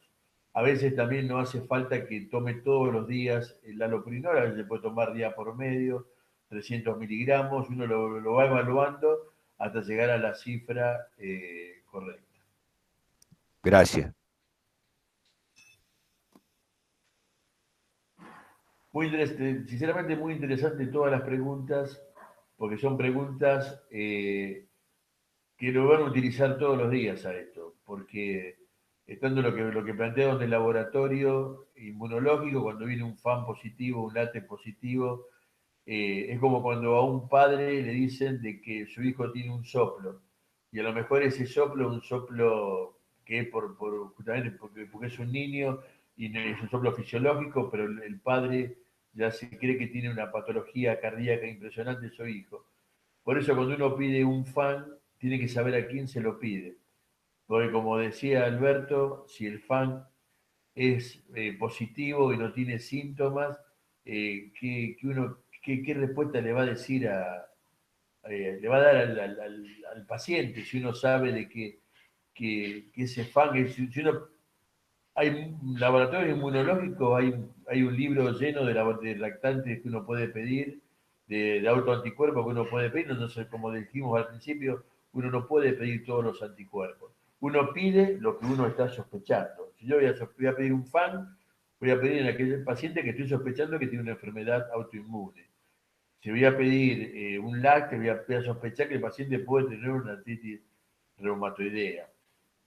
S1: A veces también no hace falta que tome todos los días el allopurinol, a veces se puede tomar día por medio, 300 miligramos, uno lo va evaluando hasta llegar a la cifra correcta.
S2: gracias.
S1: Sinceramente muy interesante todas las preguntas, porque son preguntas que lo van a utilizar todos los días a esto, porque estando lo que plantearon del laboratorio inmunológico, cuando viene un FAN positivo, un LATE positivo, es como cuando a un padre le dicen de que su hijo tiene un soplo, y a lo mejor ese soplo es un soplo que es justamente porque es un niño y no es un soplo fisiológico, pero el padre ya se cree que tiene una patología cardíaca impresionante en su hijo. Por eso cuando uno pide un fan, tiene que saber a quién se lo pide. Porque como decía Alberto, si el fan es positivo y no tiene síntomas, ¿qué respuesta le va a decir le va a dar al paciente si uno sabe de que ese fan, si uno hay un laboratorio inmunológico, hay un libro lleno de lactantes que uno puede pedir, de autoanticuerpos que uno puede pedir. Entonces, como dijimos al principio, uno no puede pedir todos los anticuerpos. Uno pide lo que uno está sospechando. Si yo voy a pedir un FAN, voy a pedir en aquel paciente que estoy sospechando que tiene una enfermedad autoinmune. Si voy a pedir un LAC, voy a sospechar que el paciente puede tener una artritis reumatoidea.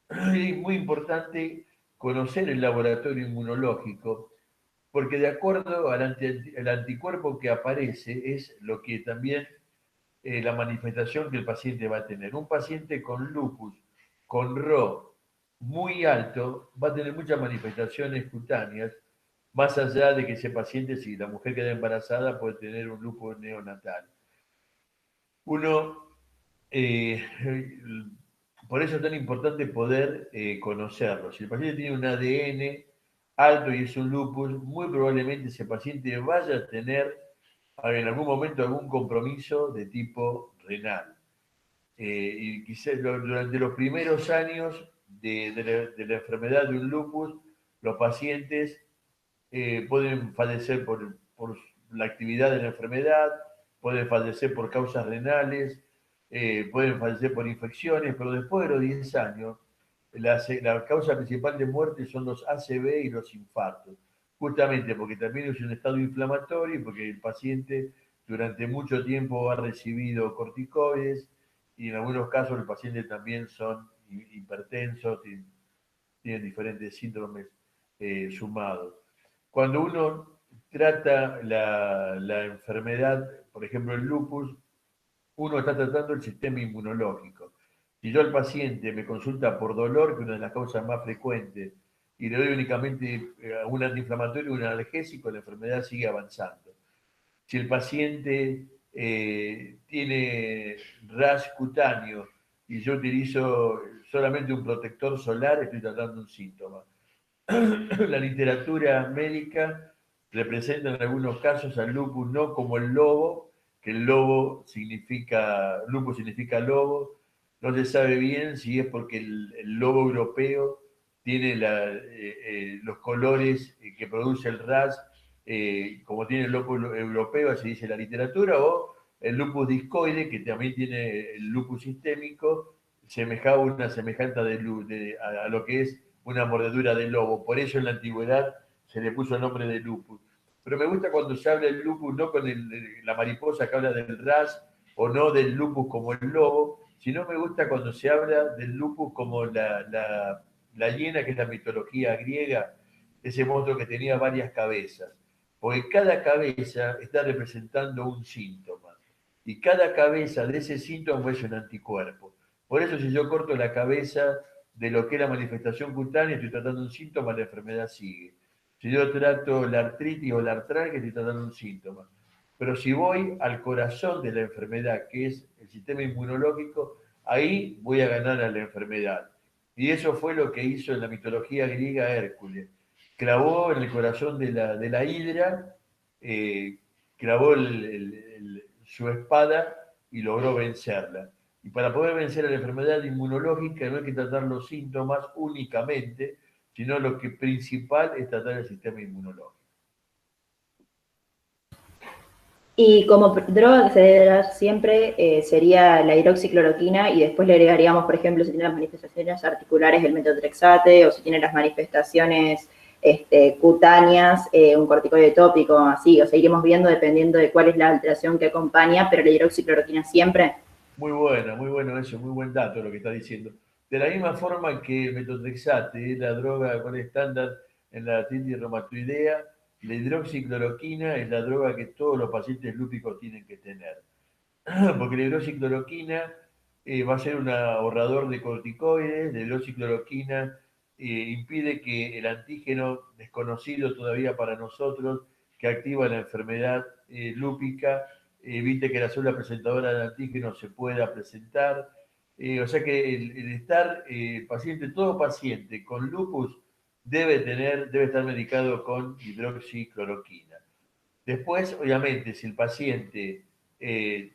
S1: Es muy importante conocer el laboratorio inmunológico, porque de acuerdo al anticuerpo que aparece es lo que también la manifestación que el paciente va a tener. Un paciente con lupus, con RO muy alto, va a tener muchas manifestaciones cutáneas, más allá de que ese paciente, si la mujer queda embarazada, puede tener un lupus neonatal. Uno eh, por eso es tan importante poder conocerlo. Si el paciente tiene un ADN alto y es un lupus, muy probablemente ese paciente vaya a tener en algún momento algún compromiso de tipo renal. Y quizás durante los primeros años de la enfermedad de un lupus, los pacientes pueden fallecer por la actividad de la enfermedad, pueden fallecer por causas renales, pueden fallecer por infecciones, pero después de los 10 años, la causa principal de muerte son los ACV y los infartos, justamente porque también es un estado inflamatorio y porque el paciente durante mucho tiempo ha recibido corticoides y en algunos casos el paciente también son hipertensos, tienen diferentes síndromes sumados. Cuando uno trata la enfermedad, por ejemplo el lupus, uno está tratando el sistema inmunológico. Si yo al paciente me consulta por dolor, que es una de las causas más frecuentes, y le doy únicamente un antiinflamatorio y un analgésico, la enfermedad sigue avanzando. Si el paciente tiene rash cutáneo y yo utilizo solamente un protector solar, estoy tratando un síntoma. La literatura médica representan en algunos casos al lupus no como el lobo, que el lobo significa, lupus significa lobo. No se sabe bien si es porque el lobo europeo tiene los colores que produce el RAS, como tiene el lobo europeo, así dice la literatura, o el lupus discoide, que también tiene el lupus sistémico, semejaba una semejanza a lo que es una mordedura de lobo. Por eso en la antigüedad se le puso el nombre de lupus. Pero me gusta cuando se habla del lupus, no con la mariposa que habla del ras, o no del lupus como el lobo, sino me gusta cuando se habla del lupus como la hiena, que es la mitología griega, ese monstruo que tenía varias cabezas. Porque cada cabeza está representando un síntoma. Y cada cabeza de ese síntoma es un anticuerpo. Por eso si yo corto la cabeza de lo que es la manifestación cutánea, estoy tratando un síntoma, la enfermedad sigue. Si yo trato la artritis o la artralgia, estoy tratando un síntoma. Pero si voy al corazón de la enfermedad, que es el sistema inmunológico, ahí voy a ganar a la enfermedad. Y eso fue lo que hizo en la mitología griega Hércules. Clavó en el corazón de la hidra, clavó su espada y logró vencerla. Y para poder vencer a la enfermedad inmunológica no hay que tratar los síntomas únicamente, sino lo que principal es tratar el sistema inmunológico.
S3: Y como droga que se debe dar siempre sería la hidroxicloroquina y después le agregaríamos, por ejemplo, si tiene las manifestaciones articulares, el metotrexate, o si tiene las manifestaciones cutáneas, un corticoide tópico, así. O sea, iremos viendo dependiendo de cuál es la alteración que acompaña, pero la hidroxicloroquina siempre.
S1: Muy bueno eso, muy buen dato lo que está diciendo. De la misma forma que el metotrexate es la droga con estándar en la artritis reumatoidea, la hidroxicloroquina es la droga que todos los pacientes lúpicos tienen que tener. Porque la hidroxicloroquina va a ser un ahorrador de corticoides, la hidroxicloroquina impide que el antígeno desconocido todavía para nosotros, que activa la enfermedad lúpica, evite que la célula presentadora de antígeno se pueda presentar. O sea que el estar paciente, todo paciente con lupus debe estar medicado con hidroxicloroquina. Después, obviamente, si el paciente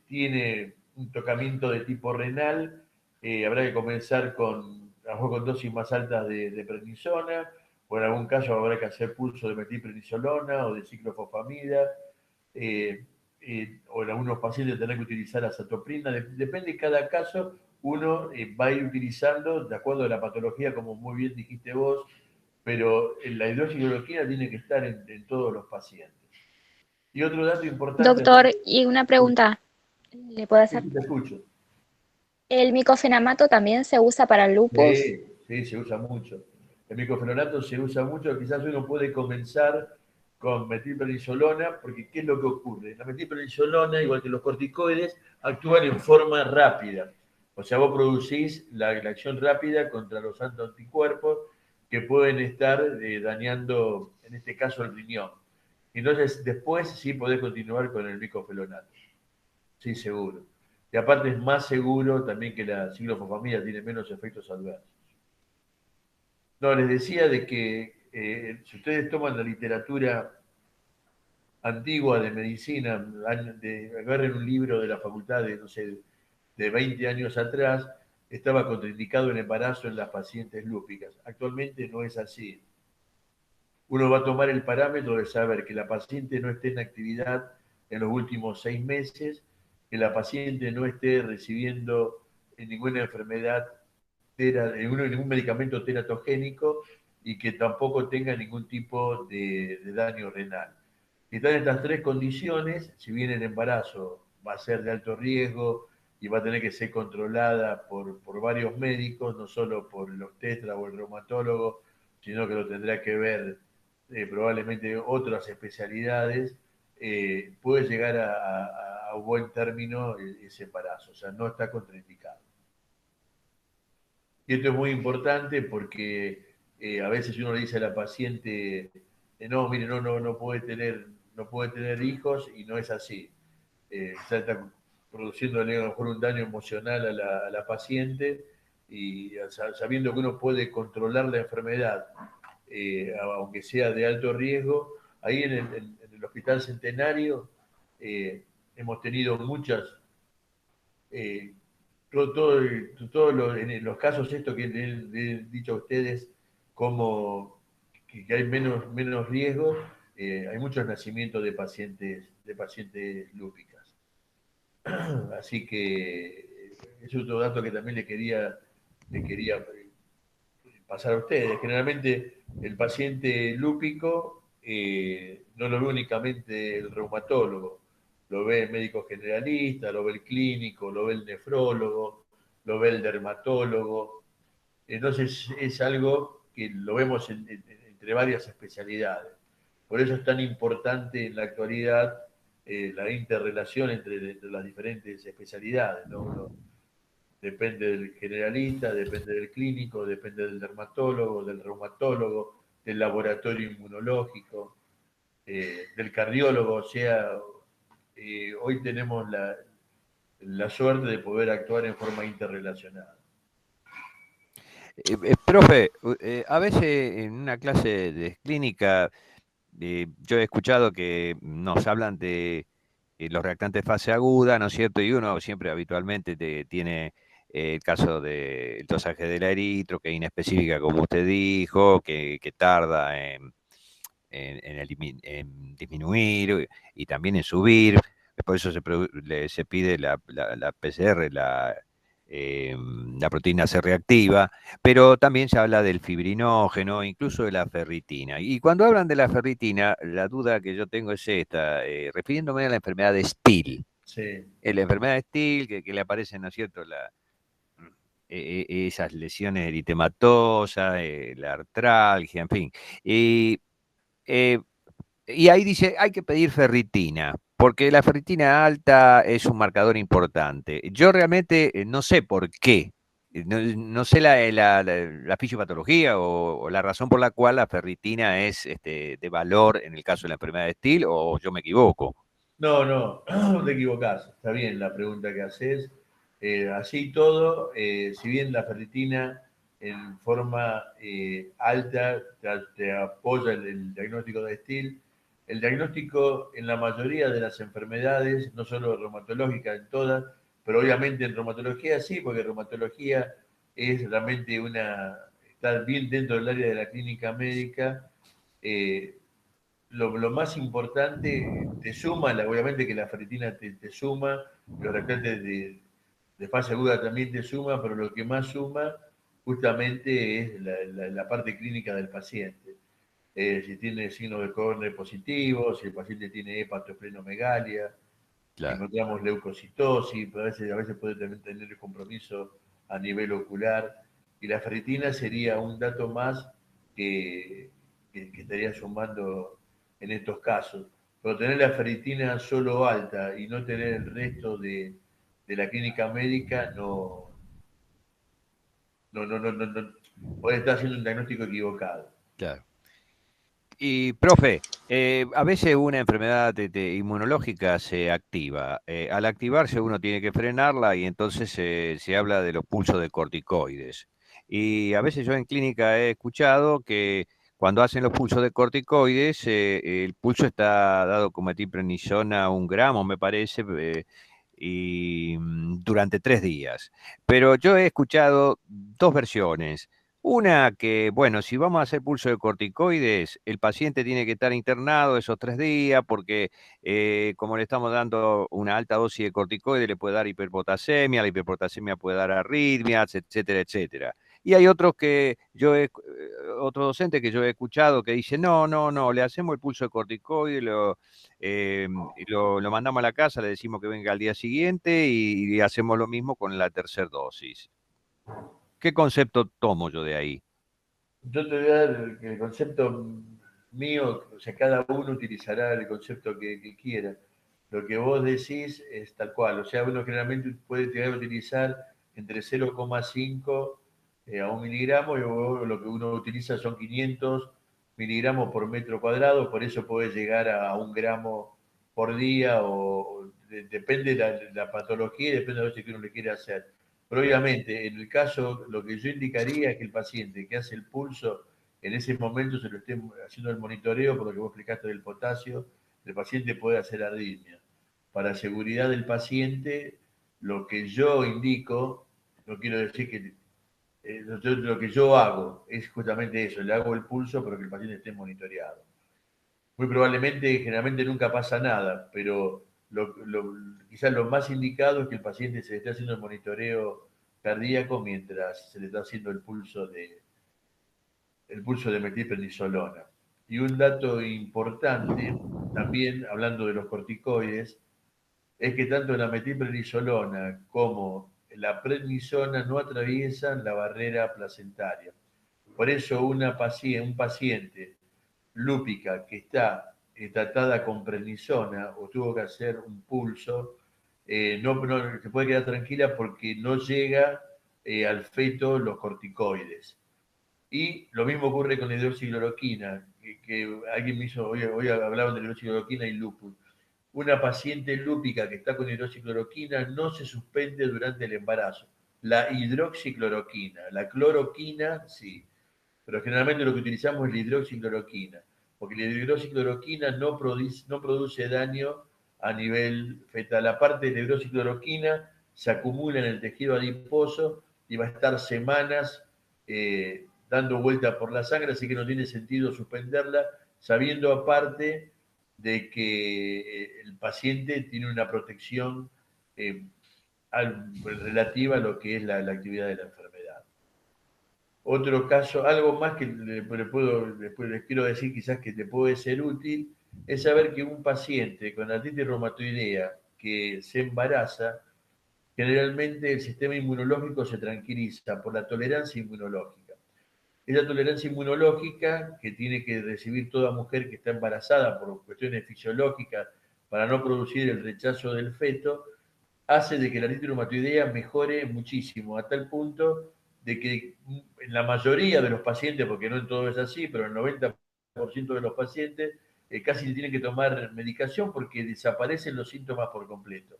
S1: tiene un tocamiento de tipo renal, habrá que comenzar con, a lo mejor con dosis más altas de prednisona, o en algún caso habrá que hacer pulso de metilprednisolona o de ciclofosfamida, o en algunos pacientes tendrán que utilizar azatoprina. Depende de cada caso, uno va a ir utilizando de acuerdo a la patología, como muy bien dijiste vos, pero la hidroxicloroquina tiene que estar en todos los pacientes. Y otro dato importante.
S4: Doctor, y una pregunta, ¿le puedo
S1: Sí,
S4: hacer?
S1: sí, te escucho.
S4: ¿El micofenamato también se usa para el lupus?
S1: Sí, sí, se usa mucho. El micofenonato se usa mucho, quizás uno puede comenzar con metilprednisolona, porque ¿qué es lo que ocurre? La metilprednisolona, igual que los corticoides, actúan en forma rápida. O sea, vos producís la acción rápida contra los anticuerpos que pueden estar dañando, en este caso, el riñón. Entonces, después sí podés continuar con el micofenonato. Sí, seguro. Y aparte es más seguro también que la ciclofosfamida, tiene menos efectos adversos. No, les decía de que si ustedes toman la literatura antigua de medicina, agarren un libro de la facultad de, no sé, de 20 años atrás, estaba contraindicado el embarazo en las pacientes lúpicas. Actualmente no es así. Uno va a tomar el parámetro de saber que la paciente no esté en actividad en los últimos 6 meses, que la paciente no esté recibiendo ninguna enfermedad, ningún medicamento teratogénico y que tampoco tenga ningún tipo de daño renal. Si están estas tres condiciones, si bien el embarazo va a ser de alto riesgo y va a tener que ser controlada por varios médicos, no solo por el obstetra o el reumatólogo, sino que lo tendrá que ver probablemente otras especialidades, puede llegar a un buen término ese embarazo, o sea, no está contraindicado. Y esto es muy importante porque a veces uno le dice a la paciente, no, mire, no puede tener hijos, y no es así. Ya está produciendo a lo mejor un daño emocional a la paciente, y sabiendo que uno puede controlar la enfermedad, aunque sea de alto riesgo, ahí en el Hospital Centenario hemos tenido muchas, en los casos estos que le he dicho a ustedes, como que hay menos riesgo, hay muchos nacimientos de pacientes lúpicas. Así que es otro dato que también le quería pasar a ustedes. Generalmente el paciente lúpico no lo ve únicamente el reumatólogo, lo ve el médico generalista, lo ve el clínico, lo ve el nefrólogo, lo ve el dermatólogo. Entonces es algo que lo vemos entre varias especialidades. Por eso es tan importante en la actualidad la interrelación entre las diferentes especialidades, ¿no? Depende del generalista, depende del clínico, depende del dermatólogo, del reumatólogo, del laboratorio inmunológico, del cardiólogo. O sea, hoy tenemos la suerte de poder actuar en forma interrelacionada.
S2: Profe, a veces en una clase de clínica yo he escuchado que nos hablan de los reactantes fase aguda, ¿no es cierto? Y uno siempre habitualmente tiene el caso del dosaje de la eritro, que es inespecífica, como usted dijo, que tarda en disminuir y también en subir. Por eso se pide la PCR, la proteína C reactiva, pero también se habla del fibrinógeno, incluso de la ferritina. Y cuando hablan de la ferritina, la duda que yo tengo es esta, refiriéndome a la enfermedad de Still.
S1: Sí.
S2: La enfermedad de Still, que le aparecen, ¿no es cierto?, esas lesiones eritematosas, la artralgia, en fin. Eh, y ahí dice, hay que pedir ferritina, porque la ferritina alta es un marcador importante. Yo realmente no sé por qué, no sé la fisiopatología o la razón por la cual la ferritina es de valor en el caso de la enfermedad de Still, o yo me equivoco.
S1: No, no te equivocás. Está bien la pregunta que haces. Así todo, si bien la ferritina en forma alta te apoya el diagnóstico de Still, el diagnóstico en la mayoría de las enfermedades, no solo reumatológicas, en todas, pero obviamente en reumatología sí, porque reumatología es realmente está bien dentro del área de la clínica médica. Lo más importante, te suma, obviamente que la ferritina te suma, los reactantes de fase aguda también te suma, pero lo que más suma justamente es la parte clínica del paciente. Si tiene signos de Cojner positivos, si el paciente tiene hepatoesplenomegalia, si
S2: Claro.
S1: encontramos leucocitosis, pero a veces puede también tener compromiso a nivel ocular. Y la ferritina sería un dato más que estaría sumando en estos casos. Pero tener la ferritina solo alta y no tener el resto de la clínica médica, no, puede estar haciendo un diagnóstico equivocado.
S2: Claro. Y, profe, a veces una enfermedad inmunológica se activa. Al activarse uno tiene que frenarla y entonces se habla de los pulsos de corticoides. Y a veces yo en clínica he escuchado que cuando hacen los pulsos de corticoides, el pulso está dado como metiprednisona 1 gramo, me parece, y durante 3 días. Pero yo he escuchado dos versiones. Una que, bueno, si vamos a hacer pulso de corticoides, el paciente tiene que estar internado esos 3 días porque como le estamos dando una alta dosis de corticoides, le puede dar hiperpotasemia, la hiperpotasemia puede dar arritmias, etcétera, etcétera. Y hay otros otro docente que yo he escuchado que dice, no, no, no, le hacemos el pulso de corticoides, lo mandamos a la casa, le decimos que venga al día siguiente y hacemos lo mismo con la tercera dosis. ¿Qué concepto tomo yo de ahí?
S1: Yo te voy a dar el concepto mío, o sea, cada uno utilizará el concepto que quiera. Lo que vos decís es tal cual, o sea, uno generalmente puede llegar a utilizar entre 0,5 a 1 miligramo, y lo que uno utiliza son 500 miligramos por metro cuadrado, por eso puede llegar a 1 gramo por día, depende de la patología y depende de lo que uno le quiere hacer. Pero obviamente, en el caso, lo que yo indicaría es que el paciente que hace el pulso en ese momento se lo esté haciendo el monitoreo, por lo que vos explicaste del potasio, el paciente puede hacer arritmia. Para seguridad del paciente, lo que yo indico, no quiero decir que lo que yo hago es justamente eso, le hago el pulso, pero que el paciente esté monitoreado. Muy probablemente, generalmente nunca pasa nada, pero quizás lo más indicado es que el paciente se le esté haciendo el monitoreo cardíaco mientras se le está haciendo el pulso de metilprednisolona. Y un dato importante, también hablando de los corticoides, es que tanto la metilprednisolona como la prednisona no atraviesan la barrera placentaria. Por eso un paciente lúpica que está tratada con prednisona o tuvo que hacer un pulso, no se puede quedar tranquila porque no llega al feto los corticoides. Y lo mismo ocurre con la hidroxicloroquina, que alguien me hizo, hoy hablaban de la hidroxicloroquina y lupus. Una paciente lúpica que está con hidroxicloroquina no se suspende durante el embarazo. La hidroxicloroquina, la cloroquina sí, pero generalmente lo que utilizamos es la hidroxicloroquina, porque la hidroxicloroquina no produce daño a nivel fetal. La parte de la hidroxicloroquina se acumula en el tejido adiposo y va a estar semanas dando vuelta por la sangre, así que no tiene sentido suspenderla, sabiendo aparte de que el paciente tiene una protección eh, relativa a lo que es la actividad de la enfermedad. Otro caso, algo más que les quiero decir quizás que te puede ser útil, es saber que un paciente con artritis reumatoidea que se embaraza, generalmente el sistema inmunológico se tranquiliza por la tolerancia inmunológica. Esa tolerancia inmunológica que tiene que recibir toda mujer que está embarazada por cuestiones fisiológicas para no producir el rechazo del feto, hace de que la artritis reumatoidea mejore muchísimo, a tal punto de que en la mayoría de los pacientes, porque no en todo es así, pero en el 90% de los pacientes casi tienen que tomar medicación porque desaparecen los síntomas por completo.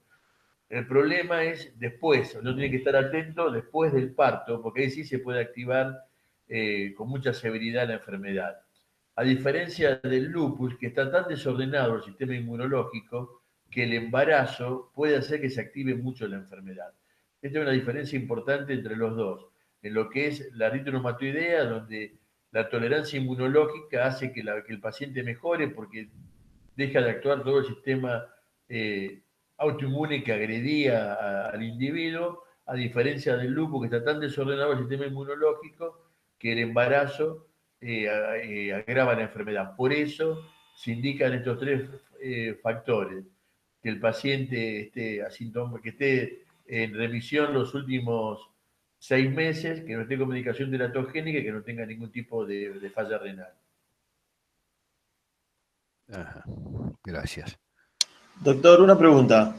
S1: El problema es después, uno tiene que estar atento después del parto, porque ahí sí se puede activar con mucha severidad la enfermedad. A diferencia del lupus, que está tan desordenado el sistema inmunológico, que el embarazo puede hacer que se active mucho la enfermedad. Esta es una diferencia importante entre los dos, en lo que es la artritis reumatoidea, donde la tolerancia inmunológica hace que el paciente mejore porque deja de actuar todo el sistema autoinmune que agredía al individuo, a diferencia del lupus, que está tan desordenado el sistema inmunológico que el embarazo agrava la enfermedad. Por eso se indican estos tres factores: que el paciente que esté en remisión los últimos 6 meses, que no esté con medicación teratogénica y que no tenga ningún tipo de falla renal.
S2: Ajá. Gracias.
S5: Doctor, una pregunta.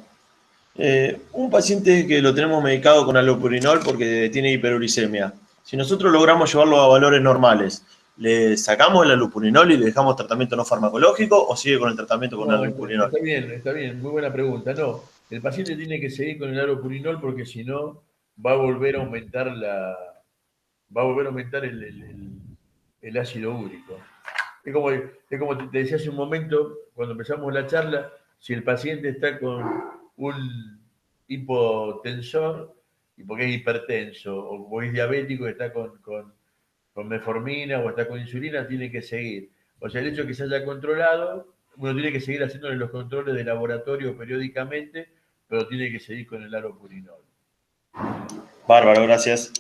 S5: Un paciente que lo tenemos medicado con allopurinol porque tiene hiperuricemia, si nosotros logramos llevarlo a valores normales, ¿le sacamos el allopurinol y le dejamos tratamiento no farmacológico o sigue con el tratamiento con allopurinol?
S1: Está bien, muy buena pregunta. No, el paciente tiene que seguir con el allopurinol porque si no va a volver a aumentar el ácido úrico. Es como te decía hace un momento, cuando empezamos la charla, si el paciente está con un hipotensor, y porque es hipertenso, o es diabético y está con metformina o está con insulina, tiene que seguir. O sea, el hecho de que se haya controlado, uno tiene que seguir haciéndole los controles de laboratorio periódicamente, pero tiene que seguir con el allopurinol.
S5: Bárbaro, gracias.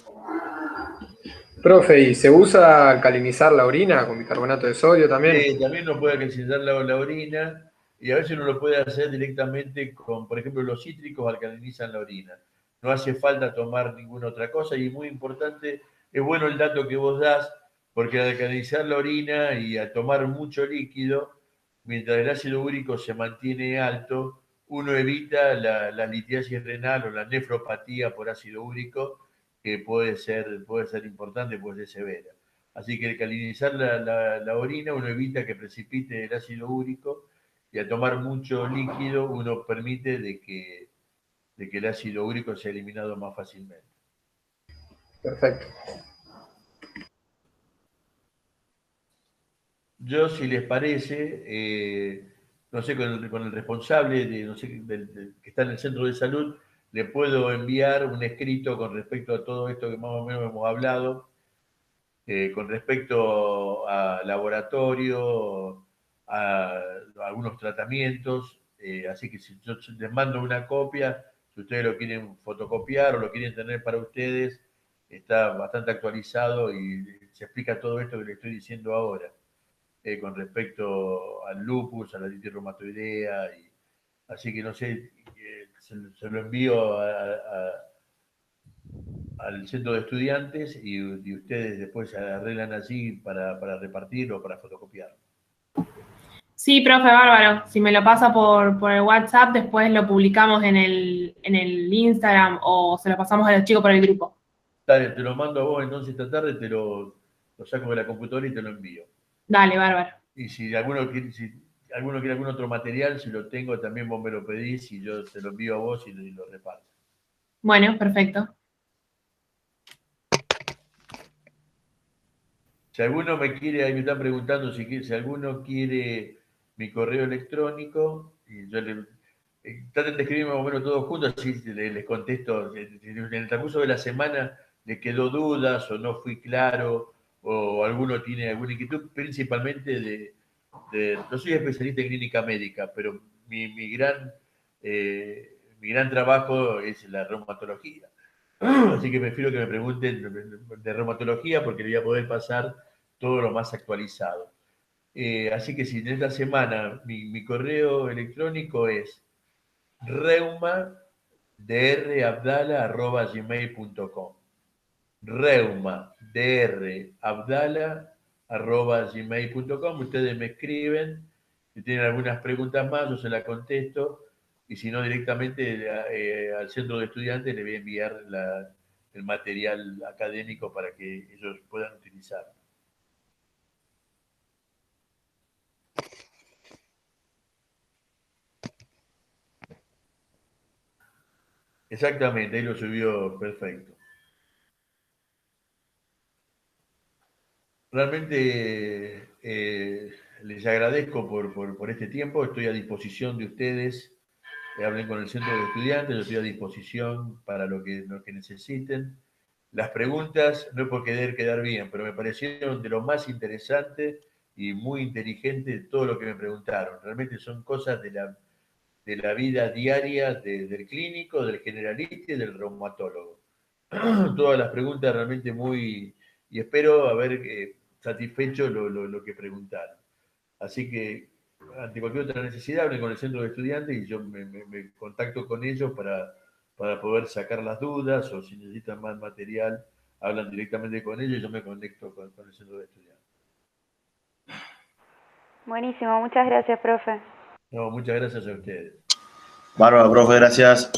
S6: Profe, ¿y se usa alcalinizar la orina con bicarbonato de sodio también?
S1: También uno puede alcalinizar la orina y a veces uno lo puede hacer directamente con, por ejemplo, los cítricos alcalinizan la orina. No hace falta tomar ninguna otra cosa y muy importante, es bueno el dato que vos das, porque al alcalinizar la orina y al tomar mucho líquido, mientras el ácido úrico se mantiene alto, uno evita la litiasis renal o la nefropatía por ácido úrico, que puede ser importante, puede ser severa. Así que alcalinizar la orina uno evita que precipite el ácido úrico y al tomar mucho líquido uno permite de que el ácido úrico sea eliminado más fácilmente.
S6: Perfecto.
S1: yo, si les parece, no sé, con el responsable no sé, que está en el centro de salud, le puedo enviar un escrito con respecto a todo esto que más o menos hemos hablado, con respecto a laboratorio, a algunos tratamientos, así que si yo les mando una copia, si ustedes lo quieren fotocopiar o lo quieren tener para ustedes, está bastante actualizado y se explica todo esto que les estoy diciendo ahora, con respecto al lupus, a la artritis reumatoidea, así que no sé, se lo envío al centro de estudiantes y ustedes después se arreglan así para repartirlo o para fotocopiarlo.
S7: Sí, profe, bárbaro. Si me lo pasa por el WhatsApp, después lo publicamos en el Instagram o se lo pasamos a los chicos por el grupo.
S1: Dale, te lo mando a vos entonces esta tarde, lo saco de la computadora y te lo envío.
S7: Dale, bárbaro.
S1: Y si alguno quiere algún otro material, si lo tengo, también vos me lo pedís y yo te lo envío a vos y lo reparto.
S7: Bueno, perfecto.
S1: Si alguno me quiere, ahí me están preguntando si alguno quiere mi correo electrónico, y yo traten de escribirme más o menos todos juntos, así les contesto. En el transcurso de la semana le quedó dudas o no fui claro, o alguno tiene alguna inquietud, principalmente no soy especialista en clínica médica, pero mi gran trabajo es la reumatología. Así que prefiero que me pregunten de reumatología porque le voy a poder pasar todo lo más actualizado. Así que si en esta semana mi correo electrónico es reumadrabdala@gmail.com. reumadrabdala@gmail.com. Ustedes me escriben, si tienen algunas preguntas más, yo se las contesto, y si no, directamente al centro de estudiantes le voy a enviar el material académico para que ellos puedan utilizar. Exactamente, ahí lo subió perfecto. Realmente les agradezco por este tiempo, estoy a disposición de ustedes, hablen con el centro de estudiantes, yo estoy a disposición para lo que necesiten. Las preguntas, no es por querer quedar bien, pero me parecieron de lo más interesante y muy inteligente de todo lo que me preguntaron. Realmente son cosas de la vida diaria del clínico, del generalista y del reumatólogo. Todas las preguntas realmente y espero haber satisfecho lo que preguntaron. Así que, ante cualquier otra necesidad, hablen con el centro de estudiantes y yo me contacto con ellos para poder sacar las dudas, o si necesitan más material, hablan directamente con ellos y yo me conecto con el centro de estudiantes.
S8: Buenísimo, muchas gracias, profe.
S1: No, muchas gracias a ustedes.
S5: Bárbaro, profe, gracias.